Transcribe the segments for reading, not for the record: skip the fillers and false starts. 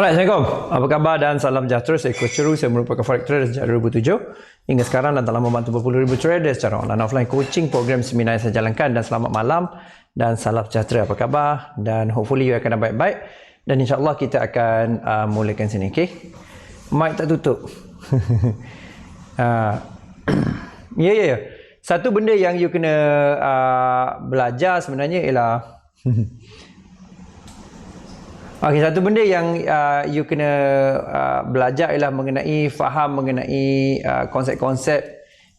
Alright, Assalamualaikum. Apa khabar dan salam sejahtera. Saya Coach Ceru. Saya merupakan Forex Trader sejak 2007. Hingga sekarang dan telah membantu berpuluh ribu trader secara online offline coaching program seminar yang saya jalankan. Dan selamat malam dan salam sejahtera. Apa khabar? Dan hopefully you akan baik-baik. Dan insyaAllah kita akan mulakan sini. Okay? Mic tak tutup. Ya. Satu benda yang you kena belajar sebenarnya ialah okey, satu benda yang you kena belajar ialah faham mengenai konsep-konsep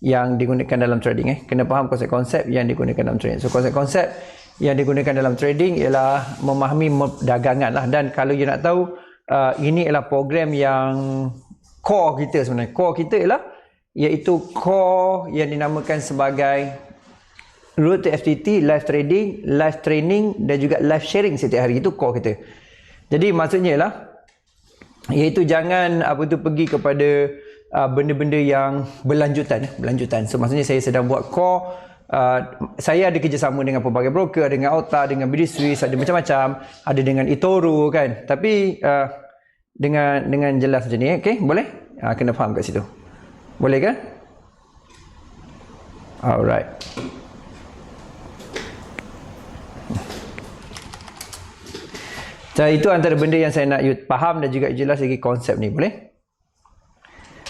yang digunakan dalam trading. Kena faham konsep-konsep yang digunakan dalam trading. So konsep-konsep yang digunakan dalam trading ialah memahami dagangan lah. Dan kalau you nak tahu, ini ialah program yang core kita sebenarnya. Core kita ialah iaitu core yang dinamakan sebagai Road to FTT, live trading, live training dan juga live sharing setiap hari. Itu core kita. Jadi maksudnya ialah iaitu jangan pergi kepada benda-benda yang berlanjutan. So maksudnya saya sedang buat core, saya ada kerjasama dengan pelbagai broker, dengan Auta, dengan BD Swiss, ada macam-macam, ada dengan eToro kan. Tapi dengan jelas macam ni, okey, boleh? Kena faham kat situ. Boleh kan? Alright. So, itu antara benda yang saya nak you faham dan juga jelas lagi konsep ni, boleh?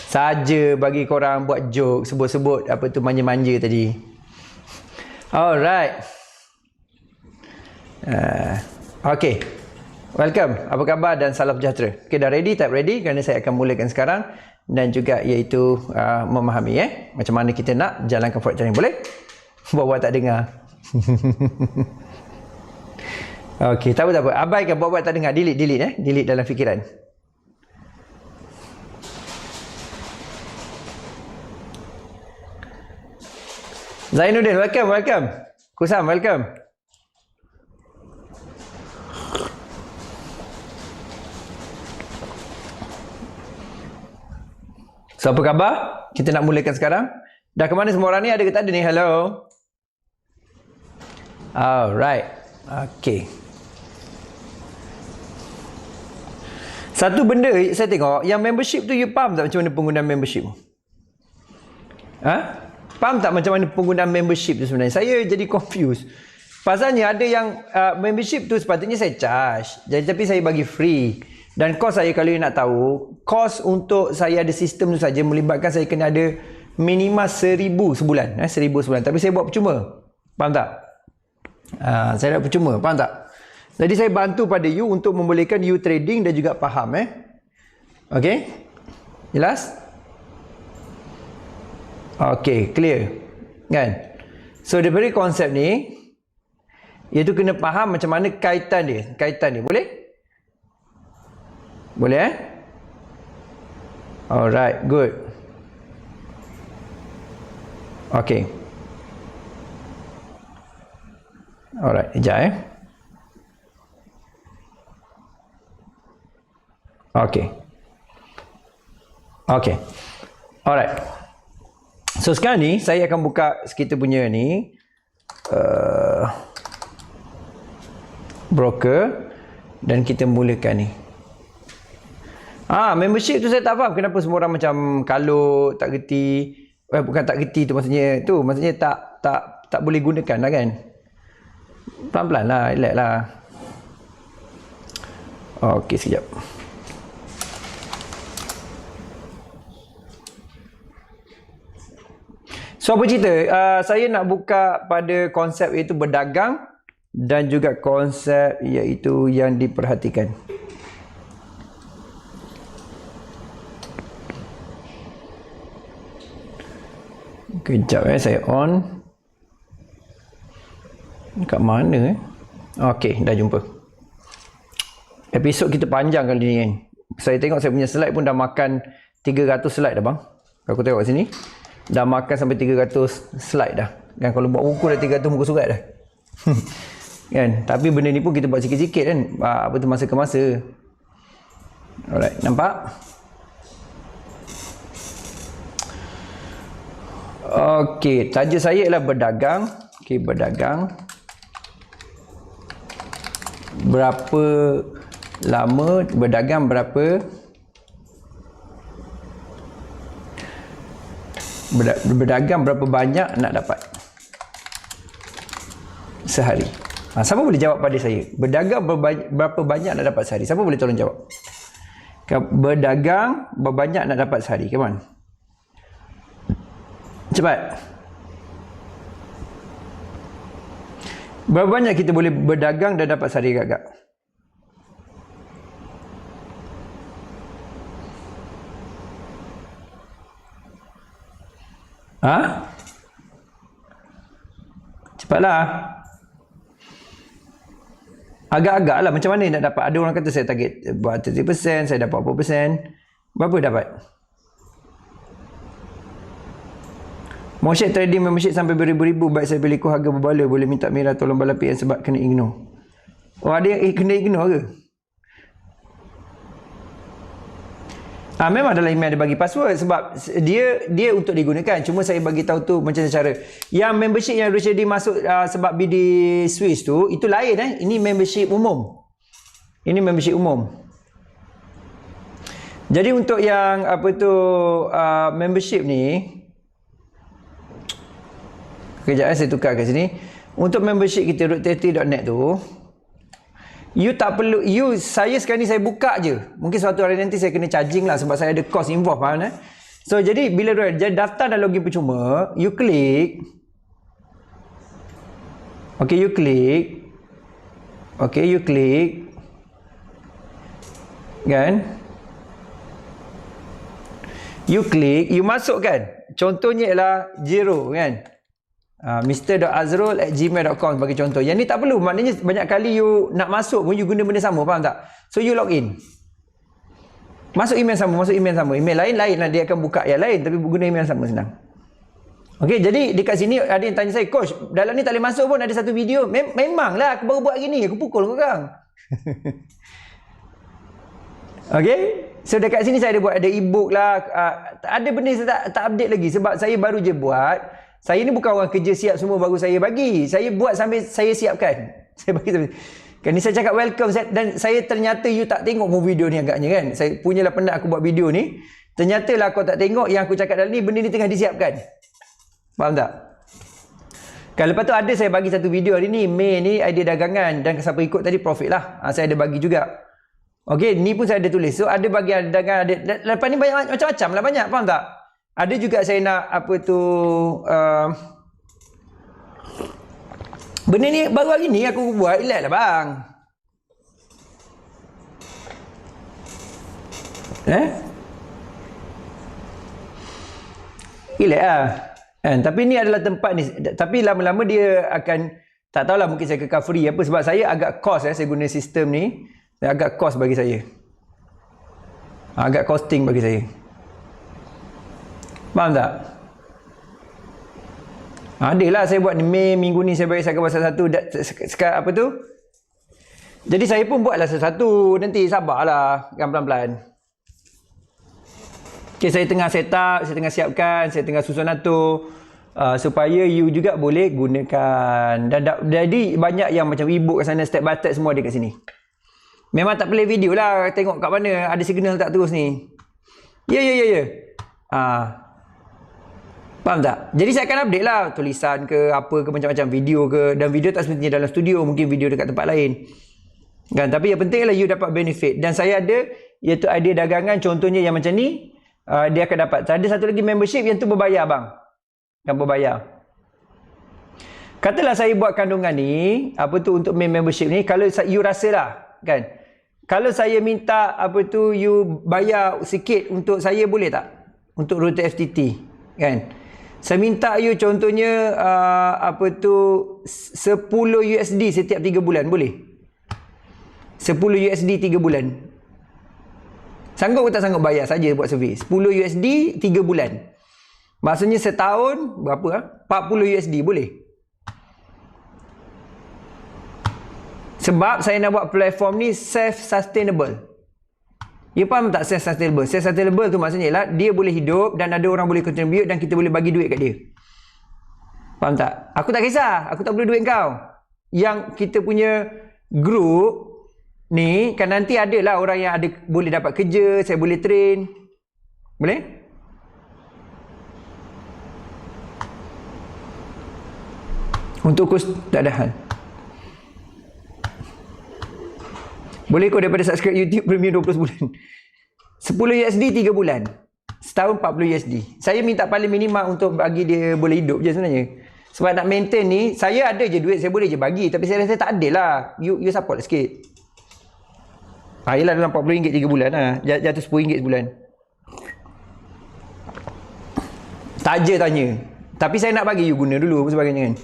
Saja bagi korang buat joke, sebut-sebut apa tu manja-manja tadi. Alright. Okay. Welcome. Apa khabar dan salam sejahtera. Okay, dah ready? Type ready kerana saya akan mulakan sekarang. Dan juga iaitu memahami macam mana kita nak jalankan forex trading. Boleh? Buat-buat tak dengar. Okey, tak apa. Abaikan buat-buat tak dengar. Delete Delete dalam fikiran. Zainuddin, welcome. Kusam, welcome. So, apa khabar? Kita nak mulakan sekarang. Dah ke mana semua orang ni? Ada ke tak ada ni? Hello? Alright. Okay. Satu benda saya tengok, yang membership tu you faham tak macam mana penggunaan membership? Faham tak macam mana penggunaan membership tu sebenarnya? Saya jadi confused. Pasalnya ada yang membership tu sepatutnya saya charge. Tapi saya bagi free. Dan kos saya, kalau you nak tahu, kos untuk saya ada sistem tu saja melibatkan saya kena ada minima 1,000 sebulan. 1,000 sebulan. Tapi saya buat percuma. Faham tak? Saya dah percuma. Faham tak? Jadi saya bantu pada you untuk membolehkan you trading dan juga faham. Okay? Jelas? Okay, clear. Kan? So daripada konsep ni, iaitu kena faham macam mana kaitan dia. Boleh? Boleh Alright, good. Okay. Alright, sekejap Okay. Alright. So sekarang ni saya akan buka kita punya ni broker dan kita mulakan ni. Membership tu saya tak faham kenapa semua orang macam kalau tak gerti, bukan tak gerti tu maksudnya tak boleh gunakan lah kan. Pelan-pelan lah, relax lah. Okey, sekejap. So apa cerita? Saya nak buka pada konsep iaitu berdagang dan juga konsep iaitu yang diperhatikan. Kejap saya on. Kat mana Okey, dah jumpa. Episod kita panjang kali ni kan. Saya tengok saya punya slide pun dah makan 300 slide dah bang. Aku tengok kat sini dah makan sampai 300 slide dah. Kan kalau buat buku dah 300 muka surat dah. Kan? Tapi benda ni pun kita buat sikit-sikit kan. Apa tu masa ke masa. Alright, nampak? Okey, tajuk saya ialah berdagang. Okey, berdagang. Berapa lama berdagang berapa berdagang berapa banyak nak dapat sehari? Siapa boleh jawab pada saya? Berdagang berapa banyak nak dapat sehari? Siapa boleh tolong jawab? Berdagang berapa banyak nak dapat sehari? Come on. Cepat. Berapa banyak kita boleh berdagang dan dapat sehari agak-agak? Ha? Cepatlah. Agak-agak lah macam mana nak dapat. Ada orang kata saya target buat 30%, saya dapat 40%. Berapa dapat? Mau share trading membership sampai beribu-ribu, baik saya pilih harga berbala, boleh minta Mira tolong bala PM sebab kena ignore. Oh, ada yang kena ignore ke? Memang dalam email ada bagi password sebab dia untuk digunakan. Cuma saya bagi tahu tu macam cara. Yang membership yang Rushdi masuk sebab BD Swiss tu, itu lain Ini membership umum. Ini membership umum. Jadi untuk yang membership ni, kejap saya tukar kat sini. Untuk membership kita root30.net tu, you tak perlu, saya sekarang ni saya buka je. Mungkin suatu hari nanti saya kena charging lah sebab saya ada cost involved faham So jadi bila jadi daftar dan login percuma, you klik. Okay, you klik. Okay, you klik. Kan? You klik, you masuk kan. Contohnya ialah zero kan. Mr.azrul@gmail.com sebagai contoh. Yang ni tak perlu, maknanya banyak kali you nak masuk pun you guna benda sama, faham tak? So you log in. Masuk email sama. Email lain lah, dia akan buka yang lain tapi guna email sama, senang. Okey, jadi dekat sini ada yang tanya saya, coach, dalam ni tak boleh masuk pun ada satu video. Memanglah aku baru buat gini, aku pukul korang. Okey, so dekat sini saya ada buat, ada e-book lah, ada benda saya tak update lagi sebab saya baru je buat. Saya ni bukan orang kerja siap semua baru saya bagi. Saya buat sambil saya siapkan. Saya bagi sambil. Kan ni saya cakap welcome dan saya ternyata you tak tengok pun video ni agaknya kan. Saya punyalah penat aku buat video ni. Ternyata lah kau tak tengok yang aku cakap dalam ni, benda ni tengah disiapkan. Faham tak? Kan lepas tu ada saya bagi satu video hari ni, Mei ni idea dagangan dan siapa ikut tadi profit lah. Saya ada bagi juga. Okey, ni pun saya ada tulis. So ada bagian dagangan, ada lepas ni banyak macam-macam lah, banyak, faham tak? Ada juga saya nak benda ni baru hari ni aku buat, relax lah bang. Relax lah. Tapi ni adalah tempat ni. Tapi lama-lama dia akan, tak tahulah, mungkin saya kekal free apa. Sebab saya agak cost saya guna sistem ni. Agak cost bagi saya. Agak costing bagi saya. Faham tak? Adalah saya buat Mei minggu ni saya bagi saya pasal satu sekarang apa tu? Jadi saya pun buatlah satu, nanti sabarlah kan pelan-pelan. Okay, saya tengah set up, saya tengah siapkan, saya tengah susun atur supaya you juga boleh gunakan. Dan jadi banyak yang macam e-book kat sana, step by step semua ada kat sini. Memang tak play video lah, tengok kat mana ada signal tak terus ni. Ya. Faham tak? Jadi saya akan update lah tulisan ke apa ke macam-macam, video ke, dan video tak semestinya dalam studio, mungkin video dekat tempat lain. Kan? Tapi yang penting ialah you dapat benefit. Dan saya ada iaitu idea dagangan, contohnya yang macam ni, dia akan dapat. Ada satu lagi membership yang tu berbayar bang. Yang berbayar. Katalah saya buat kandungan ni, untuk membership ni, kalau you rasa lah, kan? Kalau saya minta you bayar sikit untuk saya, boleh tak? Untuk rute FTT, kan? Saya minta you contohnya 10 USD setiap 3 bulan, boleh? 10 USD 3 bulan. Sanggup ke tak sanggup bayar saja buat survey? 10 USD 3 bulan. Maksudnya setahun berapa? 40 USD, boleh? Sebab saya nak buat platform ni self-sustainable. You faham tak self-sustainable? Self-sustainable tu maksudnya ialah dia boleh hidup dan ada orang boleh contribute dan kita boleh bagi duit kat dia. Faham tak? Aku tak kisah. Aku tak perlu duit kau. Yang kita punya group, ni kan nanti adalah orang yang ada boleh dapat kerja, saya boleh train. Boleh? Untuk kos tak ada hal. Boleh kau daripada subscribe YouTube Premium 20 bulan. 10 USD 3 bulan. Setahun 40 USD. Saya minta paling minimal untuk bagi dia boleh hidup je sebenarnya. Sebab nak maintain ni, saya ada je duit, saya boleh je bagi. Tapi saya rasa tak ada lah. You support sikit. Yelah dalam RM40 3 bulan lah. Jatuh RM10 sebulan. Tak je tanya. Tapi saya nak bagi you guna dulu apa sebagainya kan.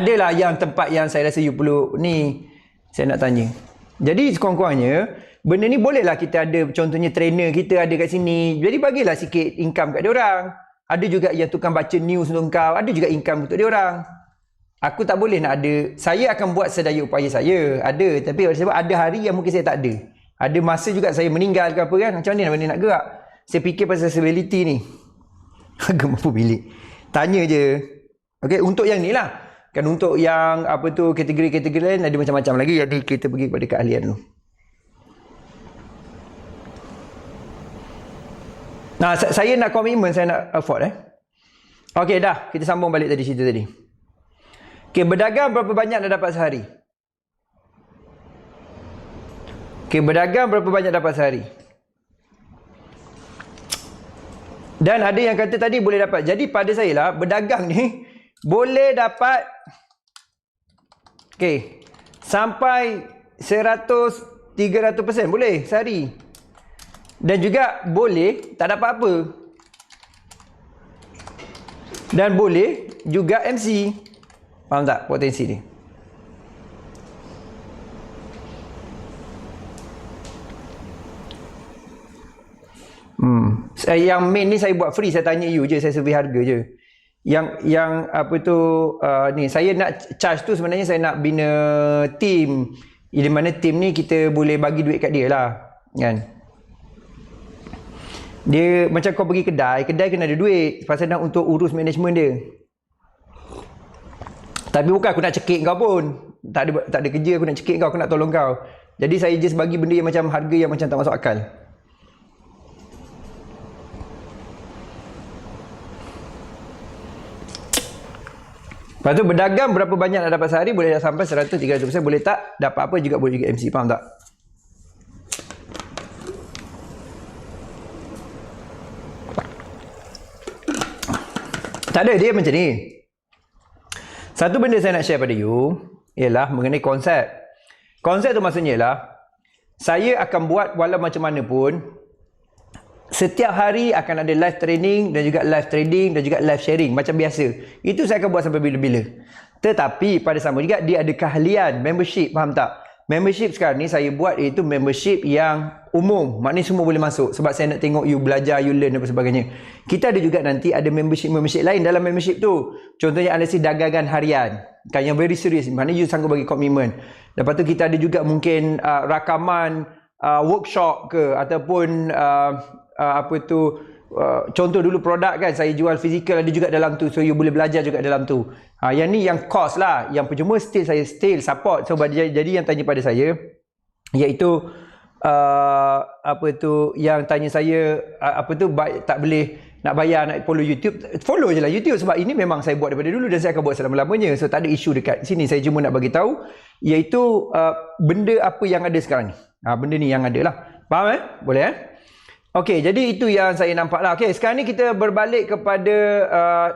Adalah yang tempat yang saya rasa you perlu ni. Saya nak tanya. Jadi sekurang-kurangnya, benda ni bolehlah kita ada, contohnya trainer kita ada kat sini. Jadi bagilah sikit income kat dia orang. Ada juga yang tukang baca news untuk kau. Ada juga income untuk dia orang. Aku tak boleh nak ada. Saya akan buat sedaya upaya saya. Ada. Tapi sebab ada hari yang mungkin saya tak ada. Ada masa juga saya meninggal ke apa kan. Macam mana benda nak gerak? Saya fikir pasal stability ni. Harga mampu bilik. Tanya je. Okay, untuk yang ni lah. Kan untuk yang apa tu kategori-kategori lain ada macam-macam lagi. Jadi kita pergi kepada keahlian dulu. Nah, saya nak komitmen, saya nak afford Okey dah, kita sambung balik tadi cerita tadi. Okey, berdagang berapa banyak dah dapat sehari? Okey, berdagang berapa banyak dapat sehari? Dan ada yang kata tadi boleh dapat. Jadi pada saya lah, berdagang ni boleh dapat okey, sampai 100-300% boleh sehari. Dan juga boleh tak dapat apa. Dan boleh juga MC. Faham tak potensi ni? Yang main ni saya buat free, saya tanya you je, saya survey harga je. Yang apa tu ni saya nak charge tu sebenarnya saya nak bina team. Di mana team ni kita boleh bagi duit kat dia lah, kan? Dia macam kau pergi kedai kena ada duit pasal nak untuk urus management dia. Tapi bukan aku nak cekik kau pun. Tak ada kerja aku nak cekik kau, aku nak tolong kau. Jadi saya just bagi benda yang macam harga yang macam tak masuk akal. Lepas tu berdagang berapa banyak nak dapat sehari, boleh sampai 100-300%, boleh tak dapat apa juga, boleh juga MC, faham tak? Tak ada, dia macam ni. Satu benda saya nak share pada you ialah mengenai konsep. Konsep tu maksudnya ialah saya akan buat walau macam mana pun, setiap hari akan ada live training dan juga live trading dan juga live sharing macam biasa. Itu saya akan buat sampai bila-bila. Tetapi pada sama juga dia ada keahlian membership, faham tak? Membership sekarang ni saya buat iaitu membership yang umum. Maknanya semua boleh masuk. Sebab saya nak tengok you belajar, you learn dan sebagainya. Kita ada juga nanti ada membership lain dalam membership tu. Contohnya analisis dagangan harian. Kan yang very serious. Maknanya you sanggup bagi komitmen. Lepas tu kita ada juga mungkin rakaman workshop ke. Ataupun apa tu, contoh dulu produk kan. Saya jual fizikal ada juga dalam tu. So you boleh belajar juga dalam tu. Yang ni yang cost lah. Yang percuma still saya support. So jadi yang tanya pada saya iaitu apa tu yang tanya saya apa tu tak boleh nak bayar nak follow YouTube. Follow je lah YouTube sebab ini memang saya buat daripada dulu dan saya akan buat selama-lamanya. So tak ada isu dekat sini. Saya cuma nak bagi tahu iaitu benda apa yang ada sekarang ni. Benda ni yang ada lah. Faham Boleh Okey, jadi itu yang saya nampak lah. Okey, sekarang ni kita berbalik kepada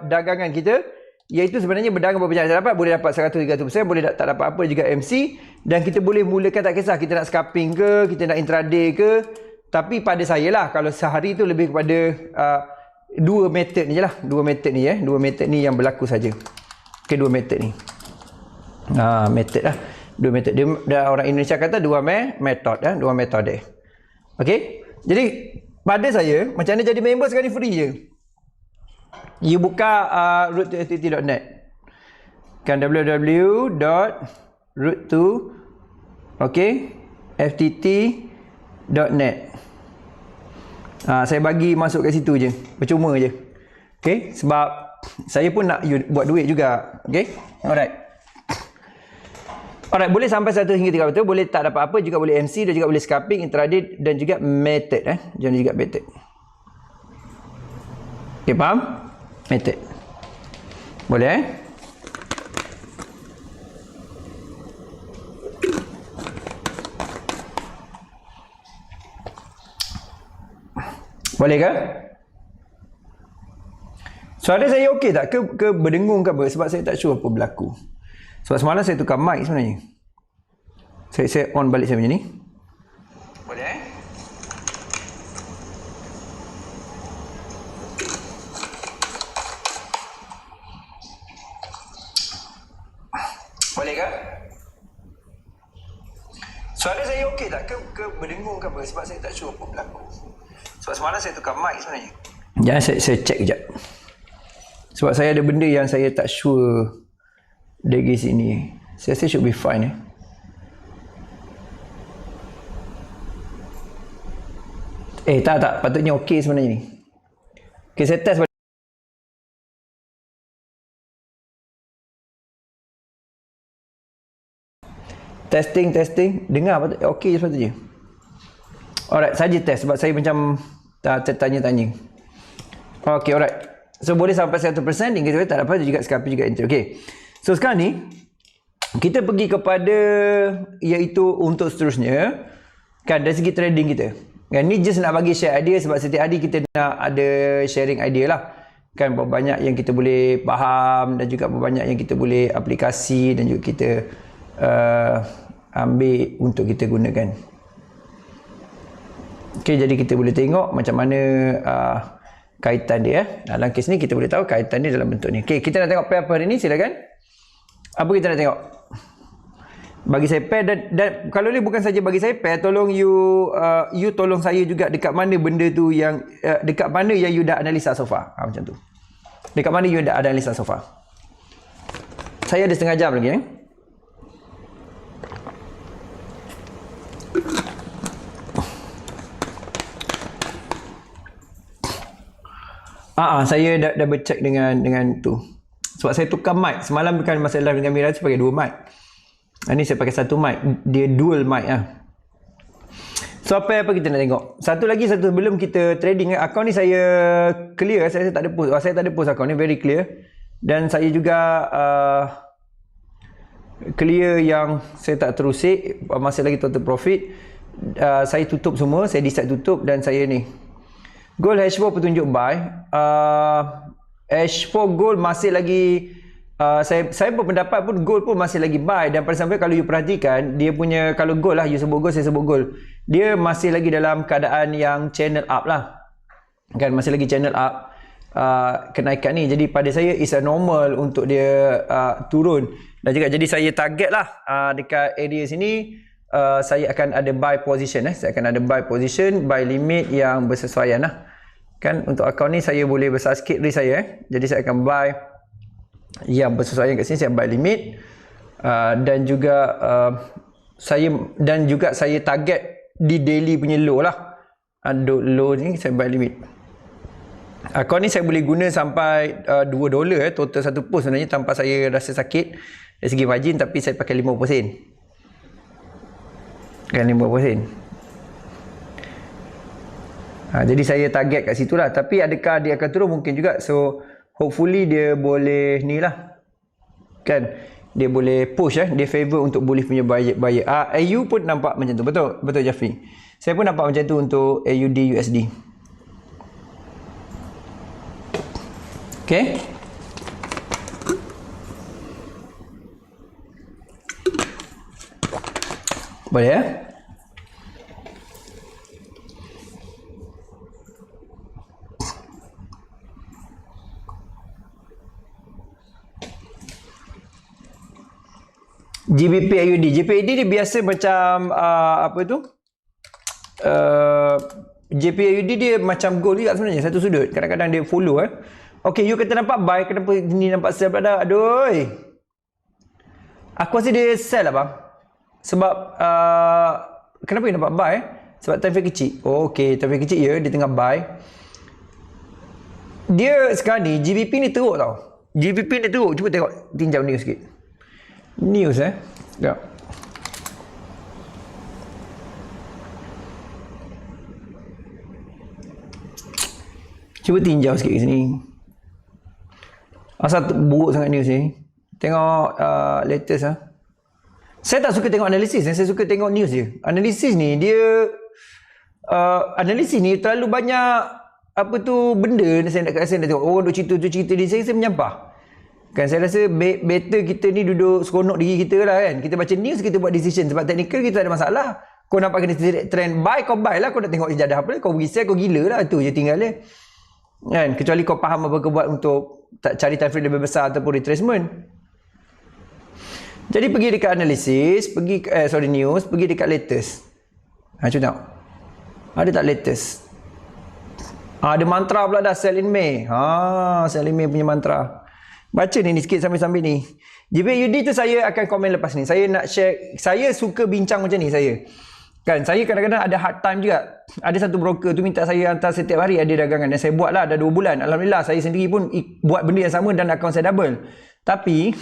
dagangan kita. Iaitu sebenarnya berdagang berapa banyak dapat, boleh dapat 100-300%, boleh tak dapat apa juga MC, dan kita boleh mulakan tak kisah kita nak scalping ke, kita nak intraday ke. Tapi pada saya lah, kalau sehari tu lebih kepada dua method ni je lah. Dua method ni yang berlaku saja. Okey, dua method ni. Method lah. Dua method. Dia orang Indonesia kata dua method dua metode. Okey. Jadi pada saya, macam mana jadi member sekarang ni free je. You buka root2ftt.net. Kan www.root2ftt.net. Saya bagi masuk kat situ je. Percuma je. Okay. Sebab saya pun nak buat duit juga. Okay. Alright. Alright, boleh sampai 1 hingga 3%, boleh tak dapat apa, juga boleh MC, dan juga boleh scalping, intraday dan juga method. Jangan juga method. Okay, faham? Method. Boleh Boleh ke? Suara saya okey tak? Ke berdengung ke apa? Sebab saya tak sure apa berlaku. Sebab semalam saya tukar mic sebenarnya. Saya on balik saya macam ni. Boleh Boleh ke? Suara saya okey tak? Ke berdengung ke apa? Sebab saya tak sure apa berlaku. Sebab semalam saya tukar mic sebenarnya. Jangan saya check kejap. Sebab saya ada benda yang saya tak sure dari sini. Saya rasa should be fine. Tak. Patutnya okey sebenarnya ni. Okay, saya test. Testing. Dengar patut okey je sepatutnya. Alright, saja test sebab saya macam tertanya-tanya. Okay, alright. So boleh sampai 100%, hingga tak dapat juga scalping juga entry. Okay. So sekarang ni kita pergi kepada iaitu untuk seterusnya kan dari segi trading kita. Kan ni just nak bagi share idea sebab setiap hari kita nak ada sharing idea lah. Kan berapa banyak yang kita boleh faham dan juga berapa banyak yang kita boleh aplikasi dan juga kita ambil untuk kita gunakan. Okay, jadi kita boleh tengok macam mana kaitan dia. Dalam kes ni kita boleh tahu kaitan dia dalam bentuk ni. Okay, kita nak tengok pair apa hari ni, silakan. Apa kita nak tengok? Bagi saya pair dan kalau ni bukan saja bagi saya pair, tolong you tolong saya juga dekat mana benda tu yang dekat mana yang you dah analisa so far. Macam tu. Dekat mana you dah analisa so far. Saya ada setengah jam lagi saya dah bercek dengan tu. Sebab saya tukar mic. Semalam bukan masa live dengan Mira, saya pakai 2 mic. Ini saya pakai 1 mic. Dia dual mic So apa kita nak tengok? Satu sebelum kita trading. Akaun ni saya clear. Saya tak ada post. Saya tak ada post akaun ni. Very clear. Dan saya juga clear yang saya tak terusik. Masih lagi total profit. Saya tutup semua. Saya decide tutup. Dan saya ni gold H4 petunjuk buy. H4 gold masih lagi saya berpendapat pun gold pun masih lagi buy. Dan pada sampai kalau you perhatikan dia punya, kalau gold lah, you sebut gold, saya sebut gold, dia masih lagi dalam keadaan yang channel up lah kan, masih lagi channel up kenaikan ni. Jadi pada saya is a normal untuk dia turun. Dan juga jadi saya target lah dekat area sini. Saya akan ada buy position saya akan ada buy position, buy limit yang bersesuaian lah kan. Untuk akaun ni saya boleh besar sikit risk saya jadi saya akan buy yang bersesuaian kat sini. Saya buy limit dan juga saya target di daily punya low lah. Low ni saya buy limit. Akaun ni saya boleh guna sampai $2 total satu post sebenarnya tanpa saya rasa sakit dari segi margin, tapi saya pakai 50% kan, 50%. Jadi saya target kat situ lah. Tapi adakah dia akan turun? Mungkin juga. So hopefully dia boleh ni lah kan, dia boleh push dia favor untuk bullish punya buyer. AU pun nampak macam tu. Betul Jafri. Saya pun nampak macam tu untuk AUD USD. Okay. Boleh GBP AUD. GBP AUD dia biasa macam apa tu? GBP AUD dia macam gold juga sebenarnya, satu sudut. Kadang-kadang dia follow Okey, you kata nampak buy, kenapa ni nampak sell pula dah? Aduh. Aku rasa dia sell lah bang. Sebab kenapa dia nampak buy? Sebab time frame kecil. Okey, time frame kecil dia tengah buy. Dia sekarang ni GBP ni teruk tau. GBP ni teruk. Cuba tengok, tinjau news sikit. News Sekejap. Cuba tinjau sikit kat sini. Asal buruk sangat news ni. Tengok latest lah. Saya tak suka tengok analisis, saya suka tengok news je. Analisis ni dia analisis ni terlalu banyak apa tu benda saya nak tengok. Orang duk cerita ni saya menyampah. Kan saya rasa better kita ni duduk seronok diri kita lah kan. Kita baca news, kita buat decision. Sebab technical kita tak ada masalah. Kau nampak kena trend buy, kau buy lah. Kau nak tengok sejadah apa, kau pergi sell, kau gila lah. Tu je tinggal dia. Kan? Kecuali kau faham apa kau buat untuk cari time frame lebih besar ataupun retracement. Jadi pergi dekat analisis, news, pergi dekat latest. Cuba tengok. Ada tak latest? Ada mantra pula dah, sell in May. Sell in May punya mantra. Baca ni sikit sambil-sambil ni. JPUD tu saya akan komen lepas ni. Saya nak share, saya suka bincang macam ni saya. Kan, saya kadang-kadang ada hard time juga. Ada satu broker tu minta saya hantar setiap hari ada dagangan. Dan saya buat lah dah 2 bulan. Alhamdulillah, saya sendiri pun buat benda yang sama dan akaun saya double. Tapi,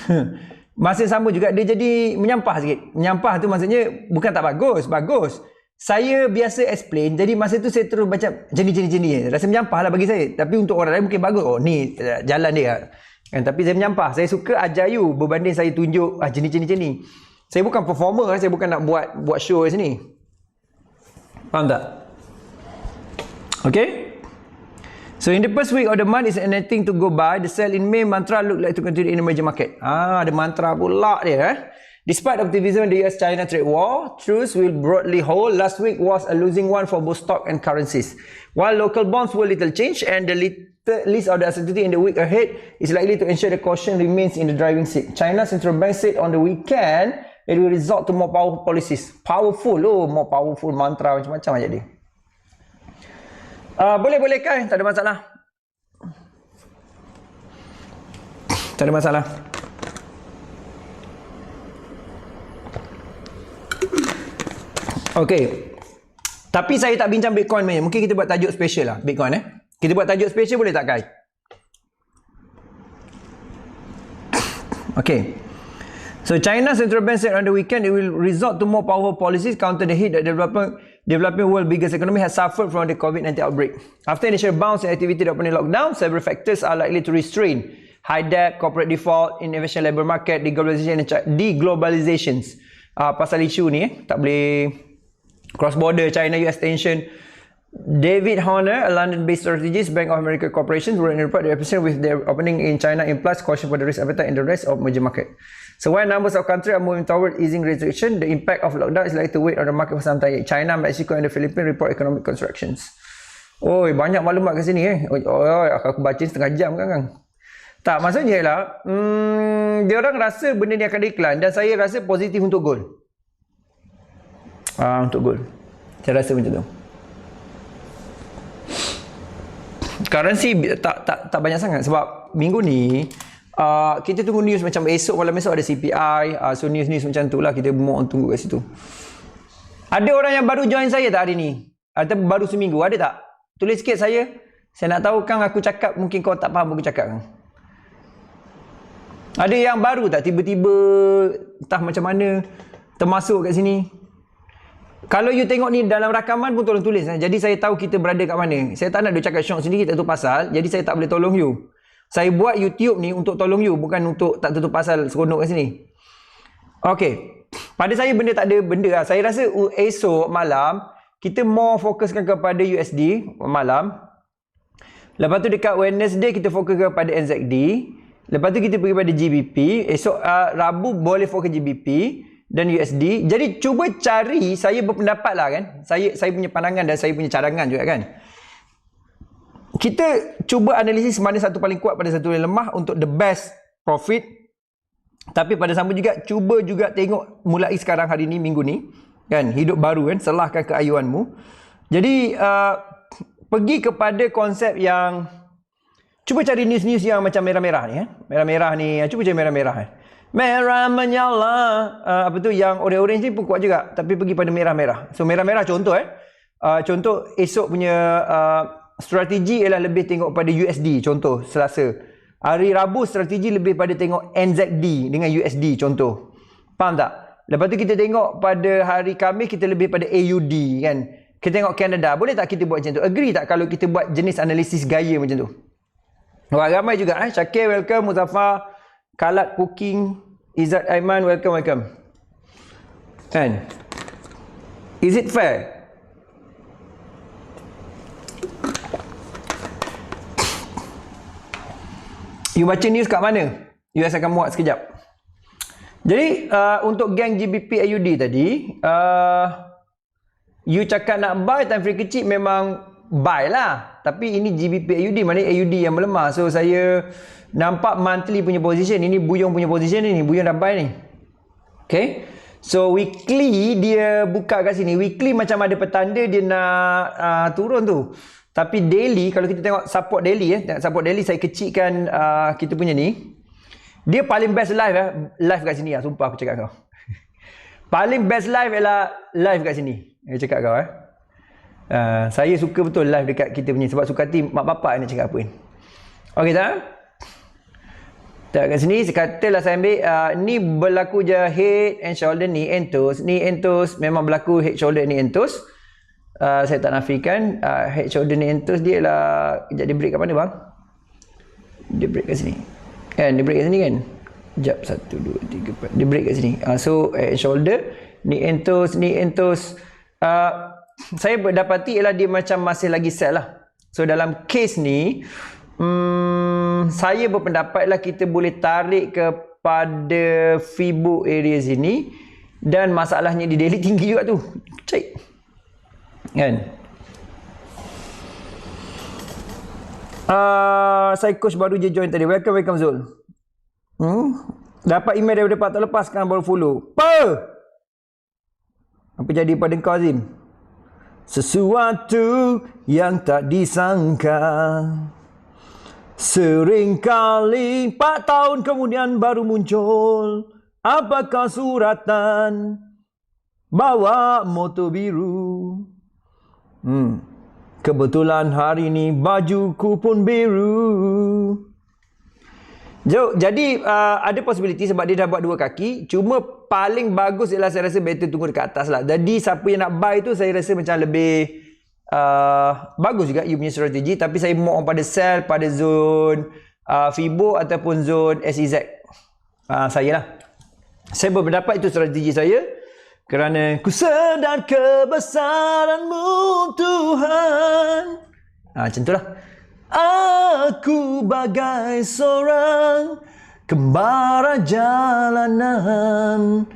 masa sama juga dia jadi menyampah sikit. Menyampah tu maksudnya bukan tak bagus. Bagus. Saya biasa explain. Jadi masa tu saya terus baca jenis-jenis. Rasa menyampah lah bagi saya. Tapi untuk orang lain mungkin bagus. Oh ni jalan dia. Kan, tapi saya menyampah. Saya suka ajar you berbanding saya tunjuk jenis-jenis ni. Saya bukan performer. Saya bukan nak buat show kat sini. Faham tak? Okay. So in the first week of the month is anything to go by. The sell in May mantra look like to continue in the major market. Ada mantra pula dia. Despite optimism in the US-China trade war, truths will broadly hold. Last week was a losing one for both stock and currencies. While local bonds were little change and the least of the uncertainty in the week ahead is likely to ensure the caution remains in the driving seat. China Central Bank said on the weekend it will resort to more powerful policies. Powerful, more powerful mantra macam-macam aja dia. Boleh kan? Tak ada masalah. Tak ada masalah. Okey. Tapi saya tak bincang Bitcoin ni. Mungkin kita buat tajuk special lah Bitcoin Kita buat tajuk special boleh tak, Kai? Okay. So China Central Bank said on the weekend it will resort to more powerful policies counter the hit that developing world biggest economy has suffered from the COVID-19 outbreak. After initial bounce in activity opening lockdown, several factors are likely to restrain high debt, corporate default, inefficient labour market, deglobalizations. Pasal isu ni tak boleh cross border China-US tension. David Horner, a London-based strategist, Bank of America Corporation, wrote in a report that the with their opening in China implies caution for the risk appetite in the rest of major market. So while numbers of countries are moving toward easing restriction, the impact of lockdown is likely to wait on the market for some time. China, Mexico and the Philippines report economic contractions. Banyak maklumat kat sini aku baca setengah jam kan. Tak, maksudnya lah dia orang rasa benda ni akan decline dan saya rasa positif untuk gold. Untuk gold. Saya rasa macam tu. Currency tak banyak sangat sebab minggu ni kita tunggu news macam malam esok ada CPI, so news macam tu lah, kita more tunggu kat situ. Ada orang yang baru join saya tak hari ni? Atau baru seminggu, ada tak? Tulis sikit saya nak tahu Kang aku cakap mungkin kau tak faham aku cakap Kang. Ada yang baru tak tiba-tiba entah macam mana termasuk kat sini? Kalau you tengok ni dalam rakaman pun tolong tulis. Jadi saya tahu kita berada kat mana. Saya tak nak dia cakap syok sendiri tak tu pasal. Jadi saya tak boleh tolong you. Saya buat YouTube ni untuk tolong you. Bukan untuk tak tutup pasal seronok kat sini. Okay. Pada saya benda tak ada benda lah. Saya rasa esok malam kita more fokuskan kepada USD malam. Lepas tu dekat Wednesday kita fokus kepada NZD. Lepas tu kita pergi pada GBP. Esok Rabu boleh fokus GBP dan USD. Jadi cuba cari, saya berpendapat lah kan. Saya punya pandangan dan saya punya cadangan juga kan. Kita cuba analisis mana satu paling kuat pada satu yang lemah untuk the best profit. Tapi pada sama juga cuba juga tengok mulai sekarang hari ni minggu ni kan, hidup baru kan, selahkan keayuanmu. Jadi pergi kepada konsep yang cuba cari news-news yang macam merah-merah ni merah-merah ni, cuba cari merah-merah merah menyala, apa tu yang orange ni pun kuat juga, tapi pergi pada merah-merah. So merah-merah contoh contoh esok punya strategi ialah lebih tengok pada USD contoh Selasa. Hari Rabu strategi lebih pada tengok NZD dengan USD contoh. Faham tak? Lepas tu kita tengok pada hari Khamis kita lebih pada AUD kan. Kita tengok Canada. Boleh tak kita buat macam tu? Agree tak kalau kita buat jenis analisis gaya macam tu? Wah, ramai juga. Syakir, welcome. Muzaffar, Kalat Cooking, Izzat Aiman, welcome. Kan? Is it fair? You baca news kat mana? You akan muat sekejap. Jadi, untuk geng GBP AUD tadi, you cakap nak buy time frame kecil memang buy lah. Tapi ini GBP AUD, maknanya AUD yang melemah. So, saya nampak monthly punya position. Ini Buyong punya position ni. Buyong dah buy ni. Okay. So, weekly dia buka kat sini. Weekly macam ada petanda dia nak turun tu. Tapi daily, kalau kita tengok support daily, support daily saya kecilkan kita punya ni. Dia paling best live kat sini lah. Sumpah aku cakap kau. Paling best live ialah live kat sini. Aku cakap kau saya suka betul live dekat kita punya. Sebab suka hati mak bapak ni cakap apa ni. Okey tak? Tak kat sini, katalah saya ambil ni berlaku je head and shoulder, ni and toes. Ni and toes memang berlaku head shoulder, ni and toes. Saya tak nafikan head shoulder ni and toes dia lah. Sekejap dia break kat mana bang? Dia break kat sini kan, dia break kat sini kan. Sekejap 1, 2, 3, 4 dia break kat sini. So head and shoulder, ni and toes, ni and toes. Saya berdapati ialah dia macam masih lagi sell lah. So dalam case ni saya berpendapat lah kita boleh tarik kepada Fibo area sini. Dan masalahnya di daily tinggi juga tu. Cek kan. Saya coach baru je join tadi. Welcome Zul. Dapat email daripada Pak tak lepas sekarang baru follow. Apa jadi pada kau Azim? Sesuatu yang tak disangka, seringkali 4 tahun kemudian baru muncul. Apakah suratan bawa motor biru? Kebetulan hari ni bajuku pun biru. Jadi ada possibility sebab dia dah buat 2 kaki. Cuma paling bagus ialah saya rasa better tunggu dekat atas lah. Jadi siapa yang nak buy tu saya rasa macam lebih bagus juga you punya strategi. Tapi saya more pada sell pada zone Fibo ataupun zone SEZ. Saya lah. Saya berpendapat itu strategi saya. Kerana ku sedar kebesaran-Mu Tuhan. Macam itulah. Aku bagai seorang kembara jalanan,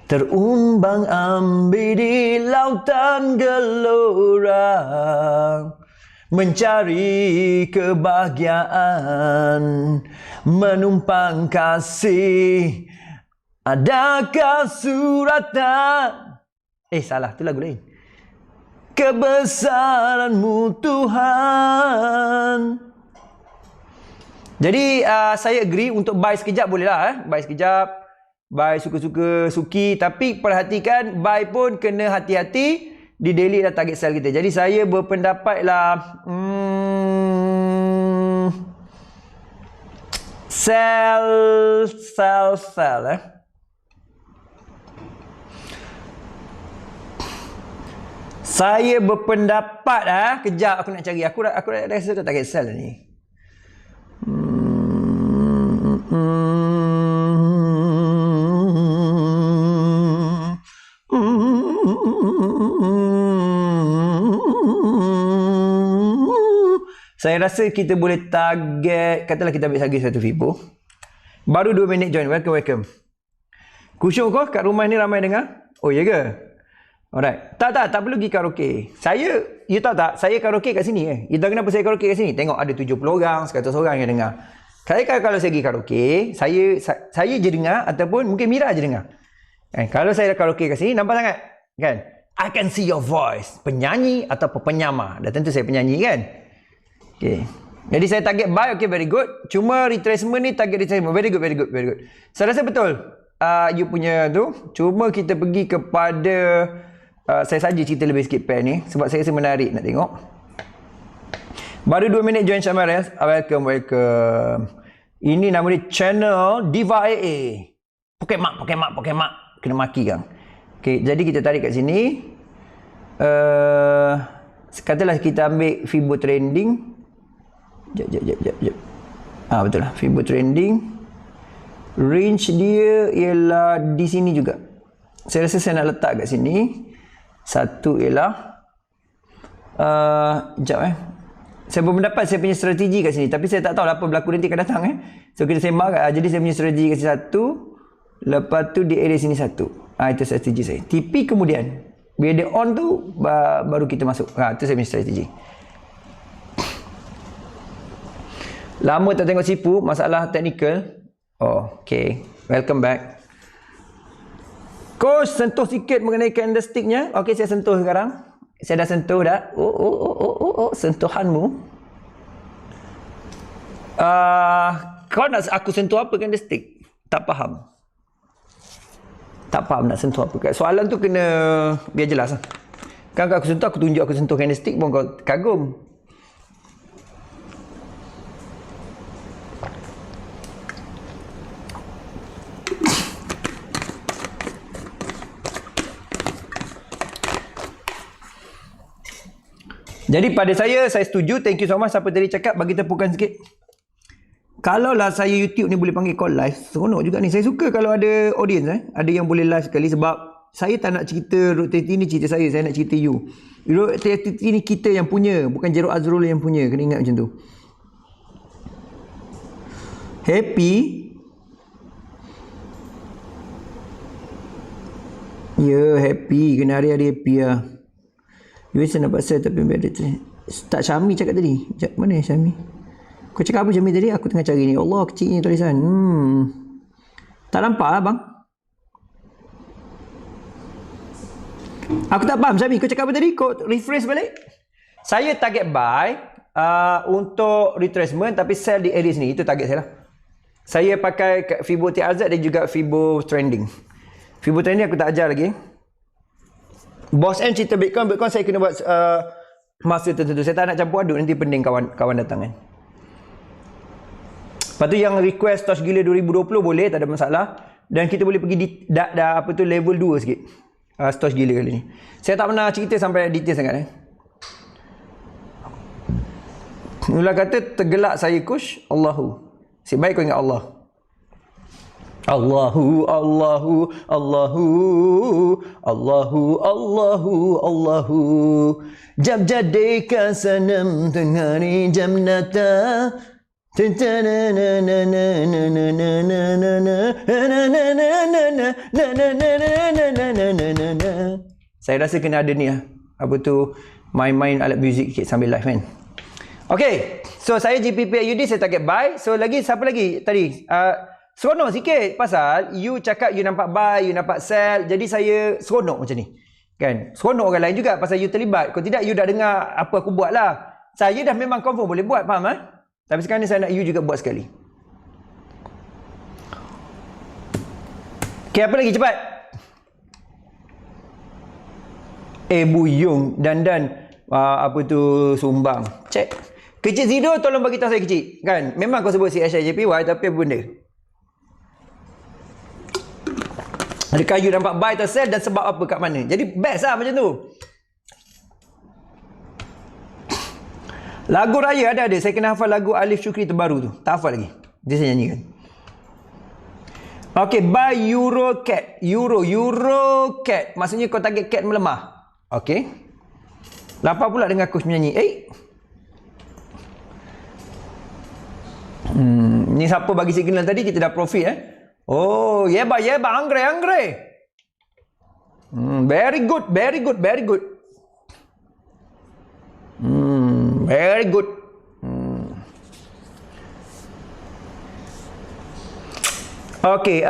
terumbang ambing di lautan gelora, mencari kebahagiaan, menumpang kasih. Adakah suratan? Salah, tu lagu lain. Kebesaran-Mu Tuhan. Jadi saya agree untuk buy sekejap boleh lah. Buy sekejap, buy suka-suka suki. Tapi perhatikan buy pun kena hati-hati. Di daily dah target sell kita. Jadi saya berpendapat lah sell Saya berpendapat kejap aku nak cari. Aku rasa dah target sell ni. Saya rasa kita boleh target, katalah kita ambil harga 1 Fibo. Baru 2 minit join. Welcome. Kusyuk kau kat rumah ni ramai dengar? Oh ya ke? Alright. Tak perlu pergi karaoke. You tahu tak? Saya karaoke kat sini. You tahu kenapa saya karaoke kat sini? Tengok ada 70 orang, 100 orang yang dengar. Kalau saya pergi karaoke, saya je dengar ataupun mungkin Mira je dengar. Kalau saya karaoke kat sini, nampak sangat? Kan? I can see your voice. Penyanyi atau penyamar. Dah tentu saya penyanyi kan? Okay. Jadi saya target buy, okay, very good. Cuma retracement ni target retracement. Very good. Saya rasa betul. You punya tu. Cuma kita pergi kepada saya saja cerita lebih sikit pair ni sebab saya rasa menarik nak tengok. Baru 2 minit join Syamares. Welcome. Ini nama dia channel Diva AA. Pokemak. Kena maki kan. Okay, jadi kita tarik kat sini. katalah kita ambil Fibo trending. Jap. Betul lah, Fibo trending. Range dia ialah di sini juga. Saya rasa saya nak letak kat sini. Satu ialah saya berpendapat saya punya strategi kat sini, tapi saya tak tahu apa berlaku nanti akan datang So kita sembang jadi saya punya strategi kat sini satu, lepas tu di area sini satu. Itu strategi saya. TP kemudian bila dia on tu baru kita masuk. Itu saya punya strategi. Lama tak tengok sipu, masalah teknikal. Okay, welcome back. Coach, sentuh sikit mengenai candlesticknya. Okay, saya sentuh sekarang. Saya dah sentuh dah. Sentuhanmu. Kau nak aku sentuh apa candlestick? Tak faham. Tak faham nak sentuh apa. Soalan tu kena biar jelas lah. Kan aku sentuh, aku tunjuk aku sentuh candlestick pun kau kagum. Jadi pada saya setuju. Thank you so much siapa tadi cakap, bagi tepukan sikit. Kalaulah saya YouTube ni boleh panggil call live, seronok juga ni. Saya suka kalau ada audience ada yang boleh live sekali, sebab saya tak nak cerita Road 30 ni cerita saya nak cerita you. Road 30 ni kita yang punya, bukan Jero Azrul yang punya. Kena ingat macam tu. Happy. Happy. Kena hari-hari happy lah. Biasa nak pasal tapi beda tu. Tak, Syami cakap tadi. Mana Syami? Kau cakap apa Syami tadi? Aku tengah cari ni. Allah, kecilnya tulisan. Tak nampak lah bang. Aku tak faham Syami. Kau cakap apa tadi? Kau refresh balik. Saya target buy untuk retracement tapi sell di area sini. Itu target saya lah. Saya pakai Fibo TRZ dan juga Fibo trending. Fibo trending aku tak ajar lagi. Boss M cerita Bitcoin saya kena buat masa tertentu. Saya tak nak campur aduk, nanti pening kawan datang kan. Lepas tu yang request Tosh Gila 2020 boleh, tak ada masalah. Dan kita boleh pergi level 2 sikit. Tosh Gila kali ni. Saya tak pernah cerita sampai detail sangat Mula kata tergelak saya Kush. Allahu. Asyik baik kau ingat Allah. Allahu Allahu Allahu Allahu Allahu Allahu. Jab jadikan sanam tengari jam nata. Saya rasa kena ada ni lah. Apa tu, main-main alat muzik sikit sambil live kan. Okay, so saya GPP UD, saya target buy. So lagi, siapa lagi tadi? Seronok sikit pasal you cakap you nampak buy, you nampak sell. Jadi saya seronok macam ni. Kan? Seronok orang lain juga pasal you terlibat. Kalau tidak, you dah dengar apa aku buat lah. Saya dah memang confirm boleh buat, faham Tapi sekarang ni saya nak you juga buat sekali. Okay, apa lagi cepat? Buyung, dandan, apa tu, sumbang. Cek. Kecil Zido tolong bagi tahu saya kecil. Kan? Memang kau sebut CSIJPY tapi apa benda? Adakah you nampak buy atau sell dan sebab apa kat mana? Jadi best lah macam tu. Lagu raya ada. Saya kena hafal lagu Alif Syukri terbaru tu. Tak hafal lagi. Dia saya nyanyikan. Okay, buy Euro Cat. Euro Cat. Maksudnya kau target cat melemah. Okay. Lapar pula dengan coach menyanyi. Ni siapa bagi signal tadi? Kita dah profit Oh, yeba, angre. Very good. Very good. Okay,